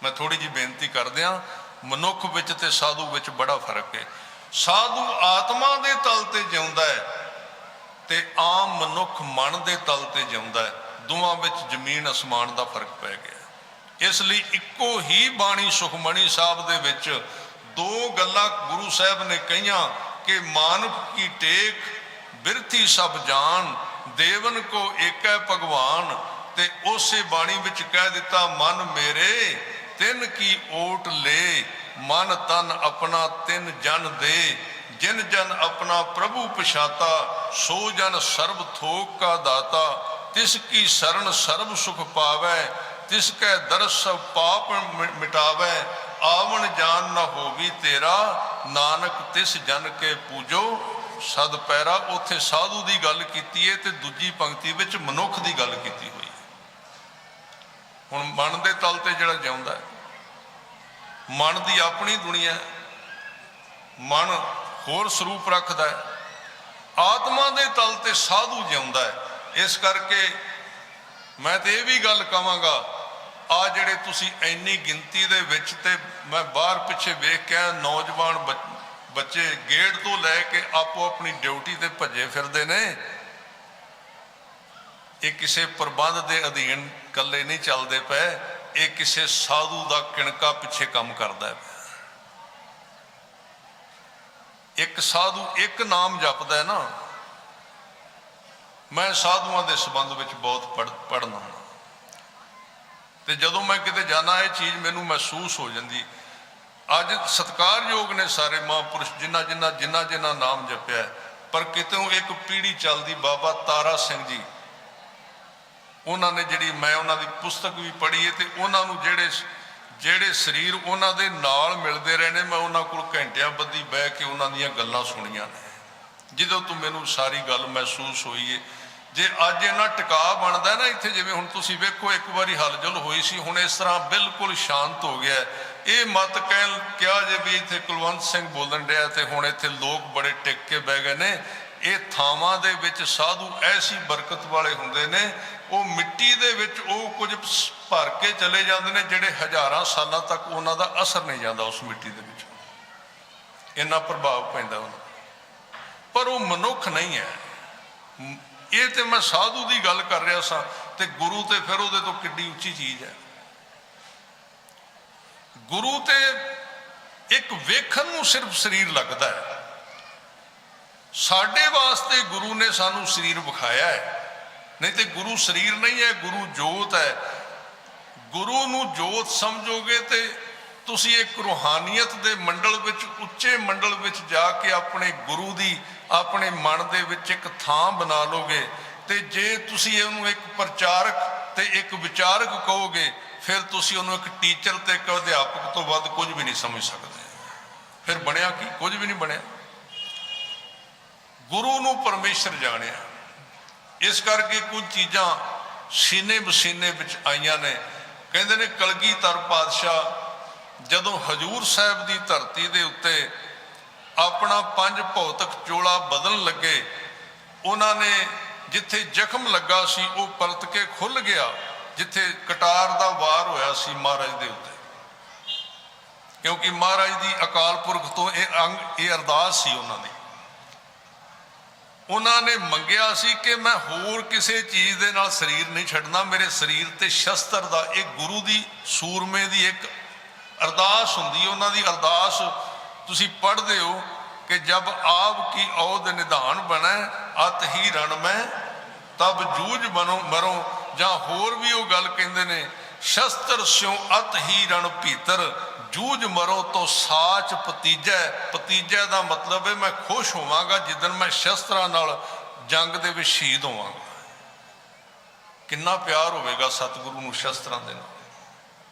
ਮੈਂ ਥੋੜੀ ਜਿਹੀ ਬੇਨਤੀ ਕਰਦਿਆਂ, ਮਨੁੱਖ ਵਿੱਚ ਤੇ ਸਾਧੂ ਵਿੱਚ ਬੜਾ ਫਰਕ ਹੈ। ਸਾਧੂ ਆਤਮਾ ਦੇ ਤਲ ਤੇ ਜਿਉਂਦਾ ਹੈ ਤੇ ਆਮ ਮਨੁੱਖ ਮਨ ਦੇ ਤਲ ਤੇ ਜਿਉਂਦਾ ਹੈ। ਦੋਵਾਂ ਵਿੱਚ ਜ਼ਮੀਨ ਅਸਮਾਨ ਦਾ ਫਰਕ ਪੈ ਗਿਆ। ਇਸ ਲਈ ਇੱਕੋ ਹੀ ਬਾਣੀ ਸੁਖਮਣੀ ਸਾਹਿਬ ਦੇ ਵਿੱਚ ਦੋ ਗੱਲਾਂ ਗੁਰੂ ਸਾਹਿਬ ਨੇ ਕਹੀਆਂ ਕਿ ਮਾਨੁਖ ਕੀ ਟੇਕ ਬਿਰਥੀ ਸਭ ਜਾਨ, ਦੇਵਨ ਕੋ ਏਕੈ ਭਗਵਾਨ। ਤੇ ਉਸੇ ਬਾਣੀ ਵਿੱਚ ਕਹਿ ਦਿੱਤਾ ਮਨ ਮੇਰੇ ਤਿਨ ਕੀ ਓਟ ਲੈ, ਮਨ ਤਨ ਆਪਣਾ ਤਿਨ ਜਨ ਦੇ, ਜਿਨ ਜਨ ਆਪਣਾ ਪ੍ਰਭੂ ਪਛਾਤਾ, ਸੋ ਜਨ ਸਰਬ ਥੋਕ ਕਾ ਦਾਤਾ। ਤਿਸ ਕੀ ਸਰਣ ਸਰਬ ਸੁਖ ਪਾਵੈ, ਤਿਸ ਕੈ ਦਰਸ ਸਭ ਪਾਪ ਮਿਟਾਵੈ। ਆਵਣ ਜਾਨ ਨਾ ਹੋਵੀ ਤੇਰਾ, ਨਾਨਕ ਤਿਸ ਜਨ ਕੇ ਪੂਜੋ ਸਦ ਪੈਰਾ। ਉੱਥੇ ਸਾਧੂ ਦੀ ਗੱਲ ਕੀਤੀ ਹੈ ਤੇ ਦੂਜੀ ਪੰਕਤੀ ਵਿੱਚ ਮਨੁੱਖ ਦੀ ਗੱਲ ਕੀਤੀ ਹੋਈ ਹੈ। ਹੁਣ ਮਨ ਦੇ ਤਲ ਤੇ ਜਿਹੜਾ ਜਿਉਂਦਾ ਹੈ, ਮਨ ਦੀ ਆਪਣੀ ਦੁਨੀਆ, ਮਨ ਹੋਰ ਸਰੂਪ ਰੱਖਦਾ ਹੈ। ਆਤਮਾ ਦੇ ਤਲ ਤੇ ਸਾਧੂ ਜਿਉਂਦਾ ਹੈ। ਇਸ ਕਰਕੇ ਮੈਂ ਤੇ ਇਹ ਵੀ ਗੱਲ ਕਹਾਂਗਾ, ਆ ਜਿਹੜੇ ਤੁਸੀਂ ਇੰਨੀ ਗਿਣਤੀ ਦੇ ਵਿੱਚ, ਤੇ ਮੈਂ ਬਾਹਰ ਪਿੱਛੇ ਵੇਖ ਕੇ ਨੌਜਵਾਨ ਬੱਚੇ ਗੇਟ ਤੋਂ ਲੈ ਕੇ ਆਪੋ ਆਪਣੀ ਡਿਊਟੀ ਤੇ ਭੱਜੇ ਫਿਰਦੇ ਨੇ। ਇਹ ਕਿਸੇ ਪ੍ਰਬੰਧ ਦੇ ਅਧੀਨ ਇਕੱਲੇ ਨਹੀਂ ਚੱਲਦੇ ਪਏ, ਇਹ ਕਿਸੇ ਸਾਧੂ ਦਾ ਕਿਣਕਾ ਪਿੱਛੇ ਕੰਮ ਕਰਦਾ ਹੈ। ਇੱਕ ਸਾਧੂ ਇੱਕ ਨਾਮ ਜਪਦਾ ਹੈ ਨਾ। ਮੈਂ ਸਾਧੂਆਂ ਦੇ ਸੰਬੰਧ ਵਿੱਚ ਬਹੁਤ ਪੜ੍ਹਨਾ, ਤੇ ਜਦੋਂ ਮੈਂ ਕਿਤੇ ਜਾਣਾ ਇਹ ਚੀਜ਼ ਮੈਨੂੰ ਮਹਿਸੂਸ ਹੋ ਜਾਂਦੀ। ਅੱਜ ਸਤਿਕਾਰਯੋਗ ਨੇ ਸਾਰੇ ਮਹਾਂਪੁਰਸ਼ ਜਿਨ੍ਹਾਂ ਨਾਮ ਜਪਿਆ, ਪਰ ਕਿਤੋਂ ਇੱਕ ਪੀੜ੍ਹੀ ਚੱਲਦੀ, ਬਾਬਾ ਤਾਰਾ ਸਿੰਘ ਜੀ, ਉਹਨਾਂ ਨੇ ਜਿਹੜੀ ਮੈਂ ਉਹਨਾਂ ਦੀ ਪੁਸਤਕ ਵੀ ਪੜ੍ਹੀ ਹੈ, ਤੇ ਉਹਨਾਂ ਨੂੰ ਜਿਹੜੇ ਸਰੀਰ ਉਹਨਾਂ ਦੇ ਨਾਲ ਮਿਲਦੇ ਰਹੇ ਨੇ, ਮੈਂ ਉਹਨਾਂ ਕੋਲ ਘੰਟਿਆਂ ਬੱਧੀ ਬਹਿ ਕੇ ਉਹਨਾਂ ਦੀਆਂ ਗੱਲਾਂ ਸੁਣੀਆਂ ਨੇ, ਜਦੋਂ ਤੋਂ ਮੈਨੂੰ ਸਾਰੀ ਗੱਲ ਮਹਿਸੂਸ ਹੋਈ ਹੈ। ਜੇ ਅੱਜ ਇਹਨਾਂ ਟਿਕਾ ਬਣਦਾ ਨਾ ਇੱਥੇ, ਜਿਵੇਂ ਹੁਣ ਤੁਸੀਂ ਵੇਖੋ ਇੱਕ ਵਾਰੀ ਹਲਚਲ ਹੋਈ ਸੀ, ਹੁਣ ਇਸ ਤਰ੍ਹਾਂ ਬਿਲਕੁਲ ਸ਼ਾਂਤ ਹੋ ਗਿਆ। ਇਹ ਮਤ ਕਿਹਾ ਜੇ ਵੀ ਇੱਥੇ ਕੁਲਵੰਤ ਸਿੰਘ ਬੋਲਣ ਡਿਆ ਤੇ ਹੁਣ ਇੱਥੇ ਲੋਕ ਬੜੇ ਟਿਕ ਕੇ ਬਹਿ ਗਏ ਨੇ। ਇਹ ਥਾਵਾਂ ਦੇ ਵਿੱਚ ਸਾਧੂ ਐਸੀ ਬਰਕਤ ਵਾਲੇ ਹੁੰਦੇ ਨੇ, ਉਹ ਮਿੱਟੀ ਦੇ ਵਿੱਚ ਉਹ ਕੁਝ ਭਰ ਕੇ ਚਲੇ ਜਾਂਦੇ ਨੇ, ਜਿਹੜੇ ਹਜ਼ਾਰਾਂ ਸਾਲਾਂ ਤੱਕ ਉਹਨਾਂ ਦਾ ਅਸਰ ਨਹੀਂ ਜਾਂਦਾ ਉਸ ਮਿੱਟੀ ਦੇ ਵਿੱਚ, ਇੰਨਾ ਪ੍ਰਭਾਵ ਪੈਂਦਾ ਉਹਨਾਂ। ਪਰ ਉਹ ਮਨੁੱਖ ਨਹੀਂ ਹੈ। ਇਹ ਤੇ ਮੈਂ ਸਾਧੂ ਦੀ ਗੱਲ ਕਰ ਰਿਹਾ ਸਾਂ, ਤੇ ਗੁਰੂ ਤੇ ਫਿਰ ਉਹਦੇ ਤੋਂ ਕਿੱਡੀ ਉੱਚੀ ਚੀਜ਼ ਹੈ। ਗੁਰੂ ਤੇ ਇੱਕ ਵੇਖਣ ਨੂੰ ਸਿਰਫ ਸਰੀਰ ਲੱਗਦਾ ਹੈ। ਸਾਡੇ ਵਾਸਤੇ ਗੁਰੂ ਨੇ ਸਾਨੂੰ ਸਰੀਰ ਵਿਖਾਇਆ ਹੈ, ਨਹੀਂ ਤੇ ਗੁਰੂ ਸਰੀਰ ਨਹੀਂ ਹੈ, ਗੁਰੂ ਜੋਤ ਹੈ। ਗੁਰੂ ਨੂੰ ਜੋਤ ਸਮਝੋਗੇ ਤੇ ਤੁਸੀਂ ਇੱਕ ਰੂਹਾਨੀਅਤ ਦੇ ਮੰਡਲ ਵਿੱਚ, ਉੱਚੇ ਮੰਡਲ ਵਿੱਚ ਜਾ ਕੇ ਆਪਣੇ ਗੁਰੂ ਦੀ ਆਪਣੇ ਮਨ ਦੇ ਵਿੱਚ ਇੱਕ ਥਾਂ ਬਣਾ ਲੋਗੇ। ਤੇ ਜੇ ਤੁਸੀਂ ਇਹਨੂੰ ਇੱਕ ਪ੍ਰਚਾਰਕ ਤੇ ਇੱਕ ਵਿਚਾਰਕ ਕਹੋਗੇ, ਫਿਰ ਤੁਸੀਂ ਉਹਨੂੰ ਇੱਕ ਟੀਚਰ ਤੇ ਇੱਕ ਅਧਿਆਪਕ ਤੋਂ ਵੱਧ ਕੁਝ ਵੀ ਨਹੀਂ ਸਮਝ ਸਕਦੇ। ਫਿਰ ਬਣਿਆ ਕੀ? ਕੁਝ ਵੀ ਨਹੀਂ ਬਣਿਆ। ਗੁਰੂ ਨੂੰ ਪਰਮੇਸ਼ਰ ਜਾਣਿਆ, ਇਸ ਕਰਕੇ ਕੁਝ ਚੀਜ਼ਾਂ ਸੀਨੇ ਬਸੀਨੇ ਵਿੱਚ ਆਈਆਂ ਨੇ। ਕਹਿੰਦੇ ਨੇ ਕਲਗੀਧਰ ਪਾਤਸ਼ਾਹ ਜਦੋਂ ਹਜੂਰ ਸਾਹਿਬ ਦੀ ਧਰਤੀ ਦੇ ਉੱਤੇ ਆਪਣਾ ਪੰਜ ਭੌਤਿਕ ਚੋਲਾ ਬਦਲਣ ਲੱਗੇ, ਉਹਨਾਂ ਨੇ ਜਿੱਥੇ ਜ਼ਖਮ ਲੱਗਾ ਸੀ ਉਹ ਪਰਤ ਕੇ ਖੁੱਲ ਗਿਆ, ਜਿੱਥੇ ਕਟਾਰ ਦਾ ਵਾਰ ਹੋਇਆ ਸੀ ਮਹਾਰਾਜ ਦੇ ਉੱਤੇ, ਕਿਉਂਕਿ ਮਹਾਰਾਜ ਦੀ ਅਕਾਲ ਪੁਰਖ ਤੋਂ ਇਹ ਅਰਦਾਸ ਸੀ ਉਹਨਾਂ ਦੀ। ਉਹਨਾਂ ਨੇ ਮੰਗਿਆ ਸੀ ਕਿ ਮੈਂ ਹੋਰ ਕਿਸੇ ਚੀਜ਼ ਦੇ ਨਾਲ ਸਰੀਰ ਨਹੀਂ ਛੱਡਣਾ, ਮੇਰੇ ਸਰੀਰ ਤੇ ਸ਼ਸਤਰ ਦਾ। ਇਹ ਗੁਰੂ ਦੀ ਸੂਰਮੇ ਦੀ ਇੱਕ ਅਰਦਾਸ ਹੁੰਦੀ। ਉਹਨਾਂ ਦੀ ਅਰਦਾਸ ਤੁਸੀਂ ਪੜ੍ਹਦੇ ਹੋ ਕਿ ਜਬ ਆਪ ਕੀ ਔਦ ਨਿਧਾਨ ਬਣੈ ਅਤ ਹੀ ਰਣ ਮੈਂ ਤਬ ਜੂਝ ਮਰੋ, ਜਾਂ ਹੋਰ ਵੀ ਉਹ ਗੱਲ ਕਹਿੰਦੇ ਨੇ, ਸ਼ਸਤਰ ਸਿਉ ਅਤ ਹੀ ਰਣ ਭੀਤਰ ਜੂਝ ਮਰੋ ਤੋ ਸਾਚ ਭਤੀਜੈ। ਭਤੀਜੈ ਦਾ ਮਤਲਬ ਹੈ ਮੈਂ ਖੁਸ਼ ਹੋਵਾਂਗਾ ਜਿੱਦਣ ਮੈਂ ਸ਼ਸਤਰਾਂ ਨਾਲ ਜੰਗ ਦੇ ਵਿੱਚ ਸ਼ਹੀਦ ਹੋਵਾਂਗਾ। ਕਿੰਨਾ ਪਿਆਰ ਹੋਵੇਗਾ ਸਤਿਗੁਰੂ ਨੂੰ ਸ਼ਸਤਰਾਂ ਦੇ ਨਾਲ।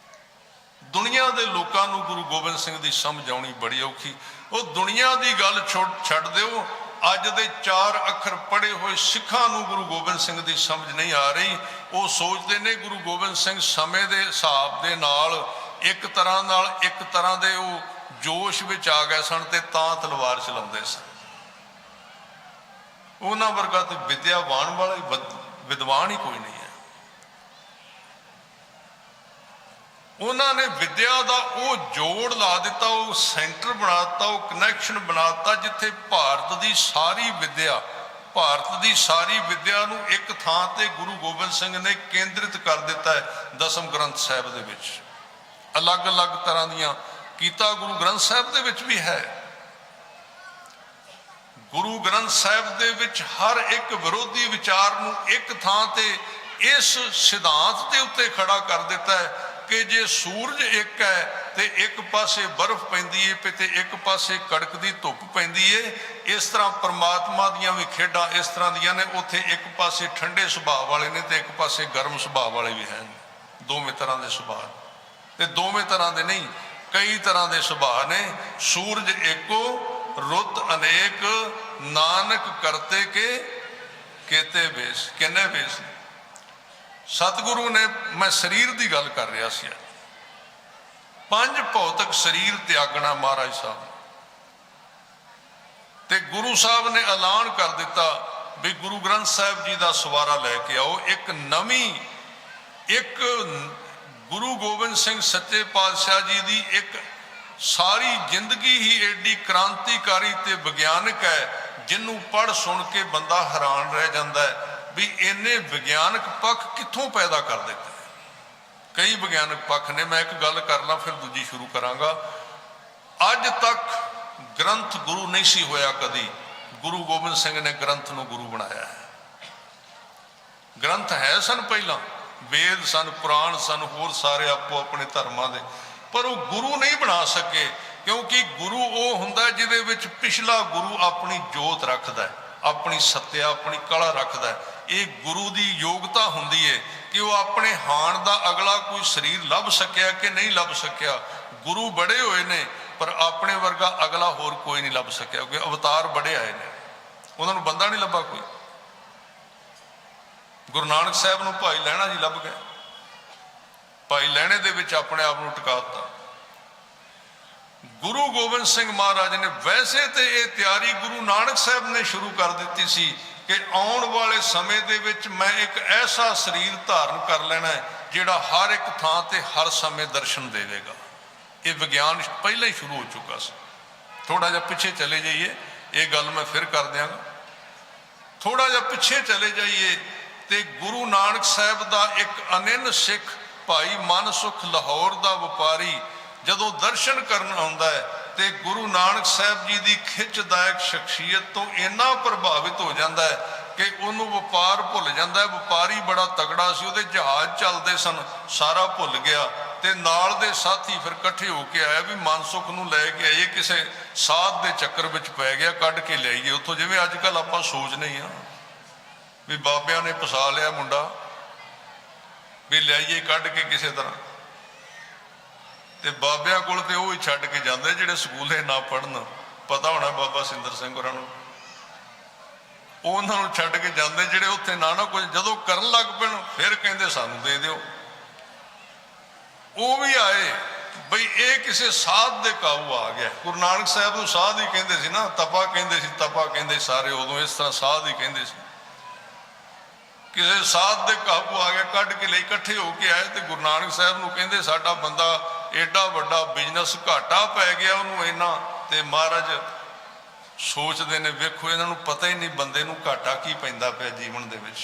ਦੁਨੀਆ ਦੇ ਲੋਕਾਂ ਨੂੰ ਗੁਰੂ ਗੋਬਿੰਦ ਸਿੰਘ ਦੀ ਸਮਝ ਆਉਣੀ ਬੜੀ ਔਖੀ। ਉਹ ਦੁਨੀਆ ਦੀ ਗੱਲ ਛੱਡ ਦਿਓ, ਅੱਜ ਦੇ 4 ਅੱਖਰ ਪੜ੍ਹੇ ਹੋਏ ਸਿੱਖਾਂ ਨੂੰ ਗੁਰੂ ਗੋਬਿੰਦ ਸਿੰਘ ਦੀ ਸਮਝ ਨਹੀਂ ਆ ਰਹੀ। ਉਹ ਸੋਚਦੇ ਨੇ ਗੁਰੂ ਗੋਬਿੰਦ ਸਿੰਘ ਸਮੇਂ ਦੇ ਹਿਸਾਬ ਦੇ ਨਾਲ ਇੱਕ ਤਰ੍ਹਾਂ ਦੇ ਉਹ ਜੋਸ਼ ਵਿੱਚ ਆ ਗਏ ਸਨ ਤੇ ਤਾਂ ਤਲਵਾਰ ਚਲਾਉਂਦੇ ਸਨ। ਉਹਨਾਂ ਵਰਗਾ ਤੇ ਵਿਦਿਆਵਾਨ ਵਾਲਾ ਵਿਦਵਾਨ ਹੀ ਕੋਈ ਨਹੀਂ ਹੈ। ਉਹਨਾਂ ਨੇ ਵਿਦਿਆ ਦਾ ਉਹ ਜੋੜ ਲਾ ਦਿੱਤਾ, ਉਹ ਸੈਂਟਰ ਬਣਾ ਦਿੱਤਾ, ਉਹ ਕਨੈਕਸ਼ਨ ਬਣਾ ਦਿੱਤਾ ਜਿੱਥੇ ਭਾਰਤ ਦੀ ਸਾਰੀ ਵਿਦਿਆ ਨੂੰ ਇੱਕ ਥਾਂ ਤੇ ਗੁਰੂ ਗੋਬਿੰਦ ਸਿੰਘ ਨੇ ਕੇਂਦਰਿਤ ਕਰ ਦਿੱਤਾ ਹੈ। ਦਸਮ ਗ੍ਰੰਥ ਸਾਹਿਬ ਦੇ ਵਿੱਚ ਅਲੱਗ-ਅਲੱਗ ਤਰ੍ਹਾਂ ਦੀਆਂ ਕੀਤਾ। ਗੁਰੂ ਗ੍ਰੰਥ ਸਾਹਿਬ ਦੇ ਵਿੱਚ ਵੀ ਹੈ। ਗੁਰੂ ਗ੍ਰੰਥ ਸਾਹਿਬ ਦੇ ਵਿੱਚ ਹਰ ਇੱਕ ਵਿਰੋਧੀ ਵਿਚਾਰ ਨੂੰ ਇੱਕ ਥਾਂ ਤੇ ਇਸ ਸਿਧਾਂਤ ਦੇ ਉੱਤੇ ਖੜਾ ਕਰ ਦਿੱਤਾ ਹੈ ਕਿ ਜੇ ਸੂਰਜ ਇੱਕ ਹੈ ਤੇ ਇੱਕ ਪਾਸੇ ਬਰਫ਼ ਪੈਂਦੀ ਹੈ ਤੇ ਇੱਕ ਪਾਸੇ ਕੜਕਦੀ ਧੁੱਪ ਪੈਂਦੀ ਹੈ, ਇਸ ਤਰ੍ਹਾਂ ਪਰਮਾਤਮਾ ਦੀਆਂ ਵੀ ਖੇਡਾਂ ਇਸ ਤਰ੍ਹਾਂ ਦੀਆਂ ਨੇ। ਉੱਥੇ ਇੱਕ ਪਾਸੇ ਠੰਡੇ ਸੁਭਾਅ ਵਾਲੇ ਨੇ ਤੇ ਇੱਕ ਪਾਸੇ ਗਰਮ ਸੁਭਾਅ ਵਾਲੇ ਵੀ ਹਨ। ਦੋਵੇਂ ਤਰ੍ਹਾਂ ਦੇ ਸੁਭਾਅ, ਤੇ ਦੋਵੇਂ ਤਰ੍ਹਾਂ ਦੇ ਨਹੀਂ, ਕਈ ਤਰ੍ਹਾਂ ਦੇ ਸੁਭਾਅ ਨੇ। ਸੂਰਜ ਏਕੋ ਰੁੱਤ ਅਨੇਕ, ਨਾਨਕ ਕਰਤੇ ਕੇ ਕੇਤੇ ਵੇਸ। ਕਿੰਨੇ ਵੇਸ? ਸਤਿਗੁਰੂ ਨੇ, ਮੈਂ ਸਰੀਰ ਦੀ ਗੱਲ ਕਰ ਰਿਹਾ ਸੀ, ਪੰਜ ਭੌਤਿਕ ਸਰੀਰ ਤਿਆਗਣਾ ਮਹਾਰਾਜ ਸਾਹਿਬ, ਤੇ ਗੁਰੂ ਸਾਹਿਬ ਨੇ ਐਲਾਨ ਕਰ ਦਿੱਤਾ ਵੀ ਗੁਰੂ ਗ੍ਰੰਥ ਸਾਹਿਬ ਜੀ ਦਾ ਸਵਾਰਾ ਲੈ ਕੇ ਆਓ। ਇੱਕ ਗੁਰੂ ਗੋਬਿੰਦ ਸਿੰਘ ਸੱਚੇ ਪਾਤਸ਼ਾਹ ਜੀ ਦੀ ਇੱਕ ਸਾਰੀ ਜ਼ਿੰਦਗੀ ਹੀ ਏਡੀ ਕ੍ਰਾਂਤੀਕਾਰੀ ਤੇ ਵਿਗਿਆਨਕ ਹੈ, ਜਿਹਨੂੰ ਪੜ੍ਹ ਸੁਣ ਕੇ ਬੰਦਾ ਹੈਰਾਨ ਰਹਿ ਜਾਂਦਾ ਹੈ ਵੀ ਇੰਨੇ ਵਿਗਿਆਨਕ ਪੱਖ ਕਿੱਥੋਂ ਪੈਦਾ ਕਰ ਦਿੱਤੇ। ਕਈ ਵਿਗਿਆਨਕ ਪੱਖ ਨੇ। ਮੈਂ ਇੱਕ ਗੱਲ ਕਰ ਲਾਂ ਫਿਰ ਦੂਜੀ ਸ਼ੁਰੂ ਕਰਾਂਗਾ। ਅੱਜ ਤੱਕ ਗ੍ਰੰਥ ਗੁਰੂ ਨਹੀਂ ਸੀ ਹੋਇਆ ਕਦੀ। ਗੁਰੂ ਗੋਬਿੰਦ ਸਿੰਘ ਨੇ ਗ੍ਰੰਥ ਨੂੰ ਗੁਰੂ ਬਣਾਇਆ ਹੈ। ਗ੍ਰੰਥ ਹੈ ਸਨ ਪਹਿਲਾਂ, ਵੇਦ ਸਨ, ਪੁਰਾਣ ਸਨ, ਹੋਰ ਸਾਰੇ ਆਪੋ ਆਪਣੇ ਧਰਮਾਂ ਦੇ, ਪਰ ਉਹ ਗੁਰੂ ਨਹੀਂ ਬਣਾ ਸਕੇ, ਕਿਉਂਕਿ ਗੁਰੂ ਉਹ ਹੁੰਦਾ ਜਿਹਦੇ ਵਿੱਚ ਪਿਛਲਾ ਗੁਰੂ ਆਪਣੀ ਜੋਤ ਰੱਖਦਾ ਹੈ, ਆਪਣੀ ਸੱਤਿਆ, ਆਪਣੀ ਕਲਾ ਰੱਖਦਾ ਹੈ। ਇਹ ਗੁਰੂ ਦੀ ਯੋਗਤਾ ਹੁੰਦੀ ਹੈ ਕਿ ਉਹ ਆਪਣੇ ਹਾਣ ਦਾ ਅਗਲਾ ਕੋਈ ਸਰੀਰ ਲੱਭ ਸਕਿਆ ਕਿ ਨਹੀਂ ਲੱਭ ਸਕਿਆ। ਗੁਰੂ ਬੜੇ ਹੋਏ ਨੇ ਪਰ ਆਪਣੇ ਵਰਗਾ ਅਗਲਾ ਹੋਰ ਕੋਈ ਨਹੀਂ ਲੱਭ ਸਕਿਆ, ਕਿਉਂਕਿ ਅਵਤਾਰ ਬੜੇ ਆਏ ਨੇ, ਉਹਨਾਂ ਨੂੰ ਬੰਦਾ ਨਹੀਂ ਲੱਭਾ ਕੋਈ। ਗੁਰੂ ਨਾਨਕ ਸਾਹਿਬ ਨੂੰ ਭਾਈ ਲਹਿਣਾ ਜੀ ਲੱਭ ਗਏ, ਭਾਈ ਲਹਿਣੇ ਦੇ ਵਿੱਚ ਆਪਣੇ ਆਪ ਨੂੰ ਟਿਕਾ ਦਿੱਤਾ। ਗੁਰੂ ਗੋਬਿੰਦ ਸਿੰਘ ਮਹਾਰਾਜ ਨੇ ਵੈਸੇ ਤੇ ਇਹ ਤਿਆਰੀ ਗੁਰੂ ਨਾਨਕ ਸਾਹਿਬ ਨੇ ਸ਼ੁਰੂ ਕਰ ਦਿੱਤੀ ਸੀ ਕਿ ਆਉਣ ਵਾਲੇ ਸਮੇਂ ਦੇ ਵਿੱਚ ਮੈਂ ਇੱਕ ਐਸਾ ਸਰੀਰ ਧਾਰਨ ਕਰ ਲੈਣਾ ਜਿਹੜਾ ਹਰ ਇੱਕ ਥਾਂ ਤੇ ਹਰ ਸਮੇਂ ਦਰਸ਼ਨ ਦੇਵੇਗਾ। ਇਹ ਵਿਗਿਆਨ ਪਹਿਲਾਂ ਹੀ ਸ਼ੁਰੂ ਹੋ ਚੁੱਕਾ ਸੀ। ਥੋੜਾ ਜਿਹਾ ਪਿੱਛੇ ਚਲੇ ਜਾਈਏ, ਇਹ ਗੱਲ ਮੈਂ ਫਿਰ ਕਰ ਦਿਆਂਗਾ। ਥੋੜਾ ਜਿਹਾ ਪਿੱਛੇ ਚਲੇ ਜਾਈਏ ਤੇ ਗੁਰੂ ਨਾਨਕ ਸਾਹਿਬ ਦਾ ਇੱਕ ਅਨੰਨ ਸਿੱਖ ਭਾਈ ਮਨ ਸੁਖ ਲਾਹੌਰ ਦਾ ਵਪਾਰੀ ਜਦੋਂ ਦਰਸ਼ਨ ਕਰਨ ਆਉਂਦਾ ਹੈ ਤੇ ਗੁਰੂ ਨਾਨਕ ਸਾਹਿਬ ਜੀ ਦੀ ਖਿੱਚਦਾਇਕ ਸ਼ਖਸੀਅਤ ਤੋਂ ਇੰਨਾ ਪ੍ਰਭਾਵਿਤ ਹੋ ਜਾਂਦਾ ਹੈ ਕਿ ਉਹਨੂੰ ਵਪਾਰ ਭੁੱਲ ਜਾਂਦਾ ਹੈ। ਵਪਾਰੀ ਬੜਾ ਤਗੜਾ ਸੀ, ਉਹਦੇ ਜਹਾਜ਼ ਚੱਲਦੇ ਸਨ, ਸਾਰਾ ਭੁੱਲ ਗਿਆ ਤੇ ਨਾਲ ਦੇ ਸਾਥੀ ਫਿਰ ਇਕੱਠੇ ਹੋ ਕੇ ਆਇਆ ਵੀ ਮਨਸੁਖ ਨੂੰ ਲੈ ਕੇ ਆਈਏ, ਕਿਸੇ ਸਾਧ ਦੇ ਚੱਕਰ ਵਿੱਚ ਪੈ ਗਿਆ, ਕੱਢ ਕੇ ਲਿਆਈਏ ਉੱਥੋਂ। ਜਿਵੇਂ ਅੱਜ ਕੱਲ੍ਹ ਆਪਾਂ ਸੋਚਦੇ ਹਾਂ ਵੀ ਬਾਬਿਆਂ ਨੇ ਫਸਾ ਲਿਆ ਮੁੰਡਾ, भी लियाइए कढ़ के किसी तरह। तो बाबियां कोल ते वो ही छड्ड के जाते जिहड़े स्कूले ना पढ़न। पता होना बाबा सिंदर सिंह होरां नूं, उन्होंने छड्ड के जाते जिहड़े उत्थे ना कुछ जदों करन लग पैण फिर कहिंदे सानूं दे दिओ। वो भी आए बई ये किसी साध दे काबू आ गया। गुरु नानक साहब नूं साध ही कहिंदे सी ना, तपा कहिंदे सी, तपा कहिंदे सारे उदों इस तरह साध ही कहिंदे सी। किसी साध दे काबू आ गया, कढ़ के लिए इकट्ठे होके आए तो गुरु नानक साहब नूं कहिंदे साडा बंदा एडा वड्डा बिजनस घाटा पै गया उन्होंने इन्ना। ते महाराज सोचते ने वेखो इन्हां नूं पता ही नहीं बंदे नूं घाटा की पैंदा पिया जीवन दे विच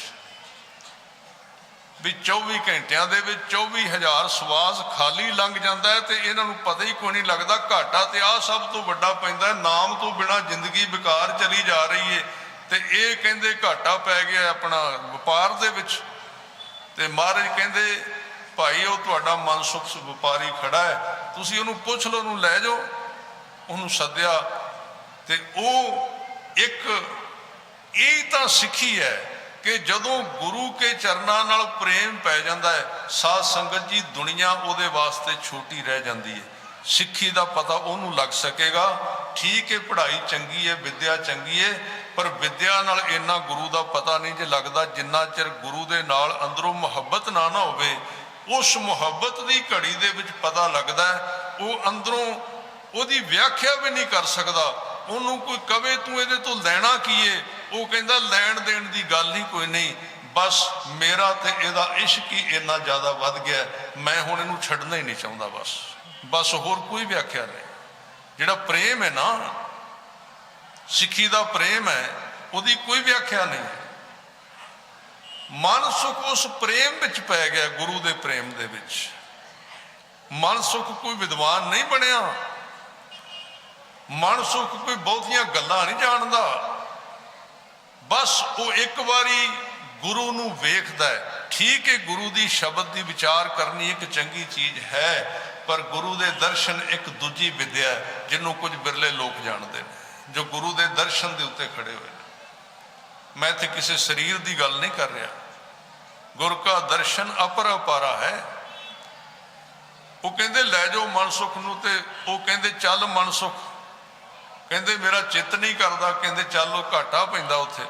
भी 24 घंटिया के 24,000 सवास खाली लंघ जाता है तो इन्हां नूं पता ही कोई नहीं लगता। घाटा तो आ सब तो वड्डा पैंदा, नाम तो बिना जिंदगी बेकार चली जा रही है। तो ये कहिंदे घाटा पै गया अपना व्यापार दे विच। ते महाराज कहिंदे भाई वो तुहाडा मनसुख व्यापारी खड़ा है, तुसीं उहनूं पुछ लो, उहनूं लै जाओ। उहनूं सद्दिया ते वो एक यही तो सिੱਖੀ है कि जदों गुरु के चरणों नाल प्रेम पै जाता है, साध संगत जी दुनिया उहदे वास्ते छोटी रह जाती है। सिੱਖੀ का पता उन्होंने लग सकेगा। ठीक है पढ़ाई चंगी है, विद्या चंगी है, पर विद्या नाल इन्ना गुरु का पता नहीं जे लगता जिन्ना चिर गुरु दे नाल अंदरों मुहब्बत ना होवे। उस मुहब्बत की घड़ी दे विच पता लगता है। वो अंदरों उहदी व्याख्या भी नहीं कर सकता। उन्होंने कोई कवे तू ये तो लैना की है, वो कहता लैन देन की गल ही कोई नहीं, बस मेरा तो यदा इश्क ही इन्ना ज़्यादा वध गया, मैं हुण इहनूं छड्डना ही नहीं चाहता। बस होर कोई व्याख्या नहीं। जिहड़ा प्रेम है ना, सिੱਖੀ का प्रेम है, उसकी कोई व्याख्या नहीं। मन सुख उस प्रेम विच पै गया, गुरु के प्रेम दे विच। मन सुख कोई विद्वान नहीं बनिया, मन सुख कोई बहुतियां गल्लां नहीं जानता। बस वो एक बारी गुरु नूं वेखदा है। ठीक है गुरु की शब्द की विचार करनी एक चंगी चीज़ है, पर गुरु के दर्शन एक दूजी विद्या है जिन्हों कुछ बिरले लोग जानते हैं, जो गुरु के दर्शन के उत्ते खड़े हुए। मैं तो किसी शरीर की गल नहीं कर रहा। गुरु का दर्शन अपर अपारा है। वो कहते लै जाओ मन सुख नूं, ते वो कहते चल मन सुख, कहते मेरा चित्त नहीं करता, कहते चलो घाटा पैंदा उत्थे।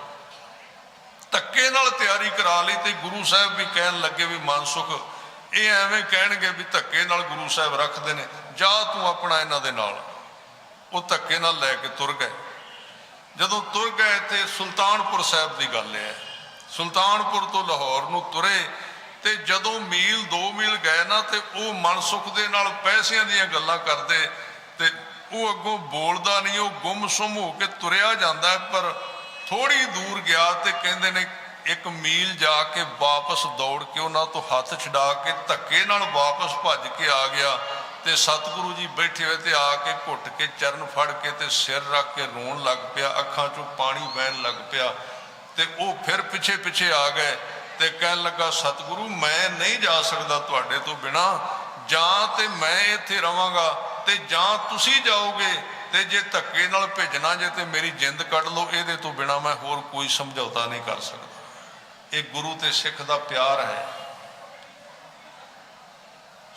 धक्के नाल तैयारी करा ली तो गुरु साहब भी कहन लगे भी मन सुख ये एवें कहणगे भी धक्के नाल गुरु साहब रखते हैं, जा तू अपना इन्हां दे नाल। वो धक्के नाल लैके तुर गए। जदों तुर गए तो सुल्तानपुर साहब की गल है। सुल्तानपुर तो लाहौर नूं तुरे ते जदों मील 2 मील गए ना, तो वो मनसुख दे नाल पैसिਆਂ दीयां गल्लां करदे ते वो अगों बोलदा नहीं, वो गुमसुम हो के तुरिया जाता है। पर थोड़ी दूर गया तो कहंदे ने एक मील जाके वापस दौड़ के उन्हां तो हाथ छड़ा के धक्के नाल वापस भज के आ गया। तो सतगुरु जी बैठे हुए तो आके घुट के चरण फड़ के ते सिर रख के रोन लग पिया, अखां चों पानी बहन लग पिया। तो वो फिर पिछे पिछे आ गए तो कहन लगा सतगुरु मैं नहीं जा सकता तुहाडे तो बिना, जां ते मैं इत्थे रवांगा ते जां तुसी जाओगे, ते जे धक्के नाल भेजना जे ते मेरी जिंद कढ़ लो, इहदे तो बिना मैं होर कोई समझौता नहीं कर सकता। ये गुरु ते सिख दा प्यार है।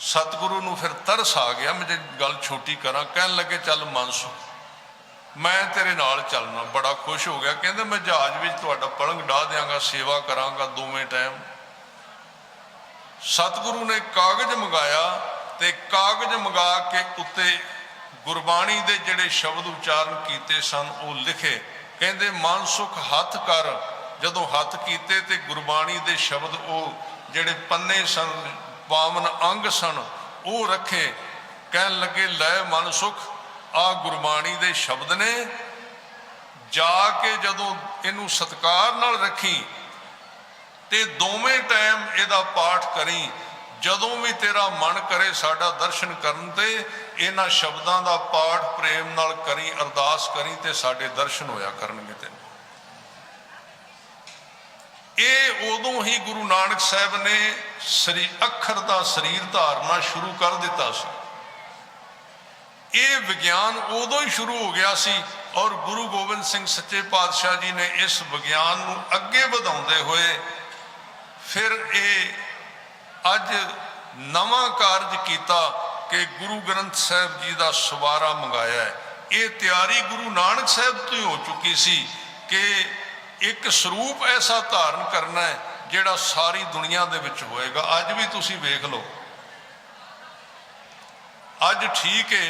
सतगुरु नूं फिर तरस आ गया। मैं गल छोटी करा, कहन लगे चल मनसुख मैं तेरे नाल चलना। बड़ा खुश हो गया, कहते मैं जहाज में तुहाडा पलंग डाह देंगा, सेवा करांगा दोवें टाइम। सतगुरु ने कागज मंगाया ते कागज मंगा के उत्ते गुरबाणी दे जिहड़े शब्द उच्चारण कीते सन वो लिखे। कहते मनसुख हथ कर, जदों हथ कीते ते गुरबाणी दे शब्द वो जिहड़े पन्ने सन, पावन अंग सन, वो रखे। कहन लगे लै मनसुख आ गुरबाणी दे शब्द ने, जाके जदों इनू सत्कार नाल रखी ते दोवें टाइम इहदा पाठ करी। जदों भी तेरा मन करे साडा दर्शन करन ते इन्हां शब्दां दा पाठ प्रेम नाल करी, अरदास करी ते साडे दर्शन होया करनगे। तैनूं ये उदों ही गुरु नानक साहब ने अखर का शरीर धारना शुरू कर दिता सी। ये विज्ञान उदों ही शुरू हो गया सी और गुरु गोबिंद सिंह सच्चे पातशाह जी ने इस विज्ञान को अगे बढ़ाते हुए फिर ये ਅੱਜ नवा कारज किया कि गुरु ग्रंथ साहिब जी का सवारा मंगाया है। ये तैयारी गुरु नानक साहिब तो ही हो चुकी सी कि एक स्वरूप ऐसा धारण करना है जिहड़ा सारी दुनिया दे विच होएगा। अज भी तुसी वेख लो, अज ठीक है,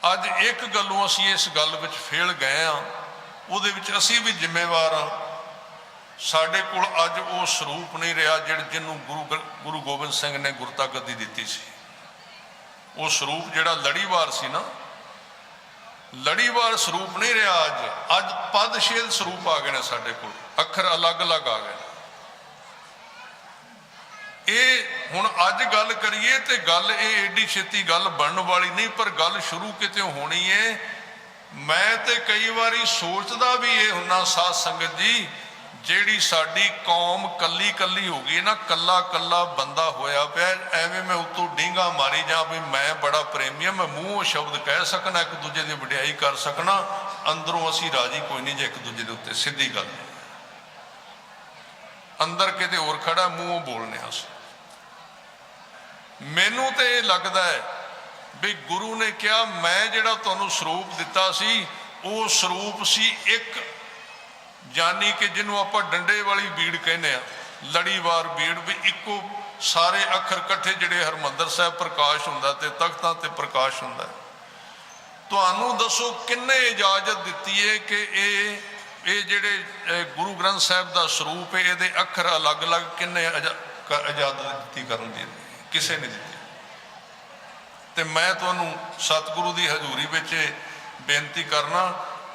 अज एक गलों असी इस गल विच फेल गए हाँ, उहदे विच असी भी जिम्मेवार हाँ। साडे कोल अज वो स्वरूप नहीं रहा जिन्हों गुरु गोबिंद सिंह ने गुरता गद्दी दी सी। वो स्वरूप जिहड़ा लड़ीवार सी ना, लड़ीवार स्वरूप नहीं रहा। अज पदशेल स्वरूप आ गए ने साडे कोल, अखर अलग अलग आ गए। ये हुण अज गल करिए तो गल ये एडी छेती गल बनने वाली नहीं, पर गल शुरू किते होनी है। मैं तो कई बारी सोचदा भी ये हुन्ना साध संगत जी, ਜਿਹੜੀ ਸਾਡੀ कौम कली कली हो गई ना, कला कला बंदा होया पिया, एवें मैं उतों डींगा मारी जा भी मैं बड़ा प्रेमी हाँ, मैं मूँहों शब्द कह सकना, एक दूजे की वडियाई कर सकना, अंदरों असी राजी कोई नहीं जे एक दूजे के उत्ते। सीधी गल, अंदर किते होर खड़ा, मूँहों बोलने अस। मैनू तो ये लगता है भी गुरु ने कहा मैं जिहड़ा तुहानूं स्वरूप दिता सी, वो स्वरूप सी एक, जानी कि जिन्हों आप डंडे वाली बीड़ कहने, लड़ीवार बीड़, भी इको सारे अखर कट्ठे जिहड़े हरमंदर साहब प्रकाश हुंदा ते तख्तां ते प्रकाश हुंदा। तुहानूं दसो किन्ने इजाजत दिती है कि ये जिहड़े गुरु ग्रंथ साहब का स्वरूप है, ये अखर अलग अलग किन्ने इजाजत दिती करन दी? किसी ने दी। तो मैं तुहानूं सतगुरु की हजूरी विच बेनती करना,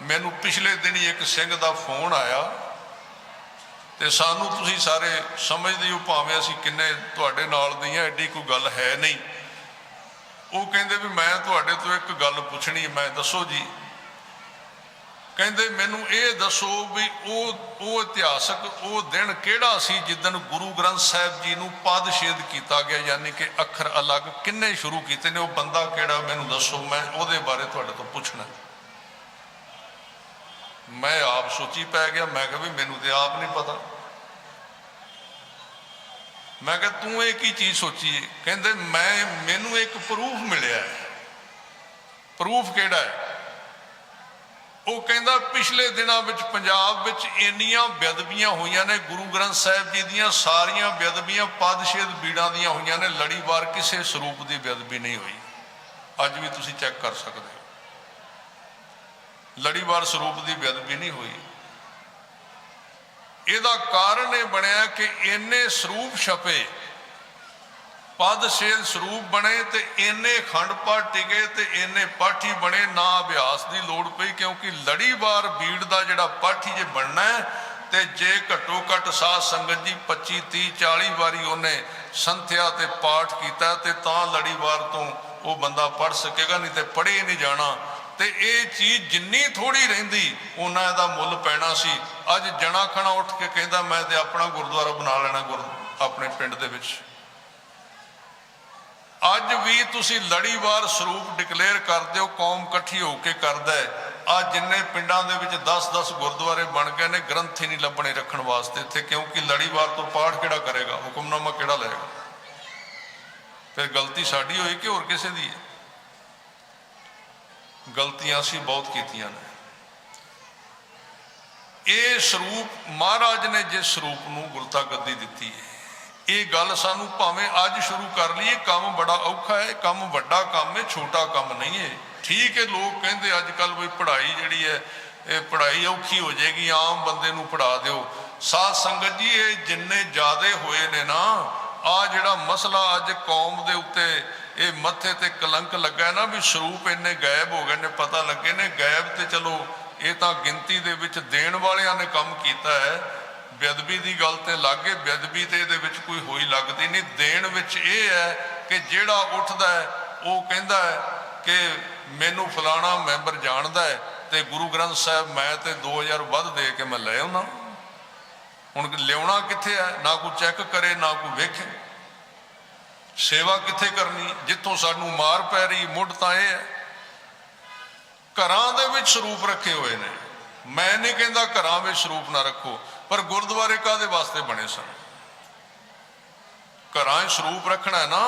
मैनू पिछले दिन ही एक सिंह का फोन आया, तो सानू तुसी सारे समझते हो, भावें असी किन्ने तुहाडे नाल दी हां, एडी कोई गल है नहीं। वो कहंदे भी मैं तुहाडे तो एक गल पुछनी। मैं दसो जी। कहंदे मैनू ये दसो भी वो इतिहासक वो दिन किहड़ा सी जिदन गुरु ग्रंथ साहिब जी नूं पदछेद किया गया, यानी कि अखर अलग किन्ने शुरू किए ने, वो बंदा किहड़ा मैनू दसो, मैं उहदे बारे तुहाडे तो पुछना। मैं आप सोची पै गया, मैं कहा भी मैनू तो आप नहीं पता। मैं कहा तू एक ही चीज़ सोची है? कहते मैनू एक प्रूफ मिलिया। प्रूफ किहड़ा है? वो कहता पिछले दिनों में पंजाब विच इन्नियां बेदबियां हुई ने, गुरु ग्रंथ साहिब जी दियां सारियां बेदबियां पदछेद बीड़ां दियां हुई ने, लड़ीवार किसी स्वरूप की बेदबी नहीं हुई। अज भी तुसीं चैक कर सकते हो, लड़ीवार स्वरूप की बेदबी नहीं हुई। इसका कारण यह बनया कि इन्ने स्वरूप छपे, पदछेद स्वरूप बने, तो इन्ने खंड पाठ टिके, तो इन्ने पाठी बने, ना अभ्यास की लौड़ पई। क्योंकि लड़ीवार बीड़ का जिहड़ा पाठी जे बनना है, तो जे घट्टो घट्ट साध संगत जी 25 30 40 वारी उन्हें संथ्या ते पाठ किया, तो लड़ीवार तो वो बंदा पढ़ सकेगा, नहीं तो पढ़े नहीं जाना। तो ये चीज़ जिन्नी थोड़ी रहिंदी उन्ना इहदा मुल पैना सी। अज जना खना उठ के कहता मैं तो अपना गुरुद्वारा बना लेना अपने पिंड दे विच। अज भी तुसी लड़ीवार स्वरूप डिकलेयर कर दो, कौम इकट्ठी होकर करदा है। अज जिन्ने पिंडां दे विच 10-10 गुरुद्वारे बन गए ने, ग्रंथ ही नहीं लभणे रखण वास्ते इत्थे, क्योंकि लड़ीवार तो पाठ किहड़ा करेगा, हुक्मनामा किहड़ा लेगा? फिर गलती साडी होई कि होर किसी दी है? गलतियां असी बहुत कीतियां ने। ये स्वरूप महाराज ने जिस स्वरूप नूं गुरता गद्दी दिती है, ये गल सानू भावें अज शुरू कर लीए, काम बड़ा औखा है, काम वड्डा काम है, छोटा काम नहीं है। ठीक है, लोग कहते अजकल भी पढ़ाई जिहड़ी है ये पढ़ाई औखी हो जाएगी, आम बंदे नूं पढ़ा दिओ। साध संगत जी ये जिन्ने ज़्यादा होए ने ना, आ जिहड़ा मसला अज कौम दे उत्ते ये मत्थे ते कलंक लगा है ना, भी स्वरूप इन्ने गायब हो गए ने, पता लगे ने गायब। तो चलो ये तो गिनती दे विच देण वालियां ने काम किया है, बेदबी की गल तो लग गए, बेदबी तो ये कोई होई लगती नहीं। देण विच ये है कि जिहड़ा उठदा है वो कहंदा है कि मैनू फलाना मैंबर जानदा है, तो गुरु ग्रंथ साहिब मैं तो 2000 वध दे के मैं ले आउना। हुण लियाउणा कित्थे है? ना कोई चैक करे, ना कोई वेखे। सेवा कित्थे करनी जिथों सानू मार पै रही? मुढ़ तां इह है घरां दे विच स्वरूप रखे हुए ने। मैं नहीं कहता घरां विच स्वरूप ना रखो, पर गुरुद्वारे काहदे वास्ते बने सन? घरां 'च ਸਰੂਪ ਰੱਖਣਾ है ना,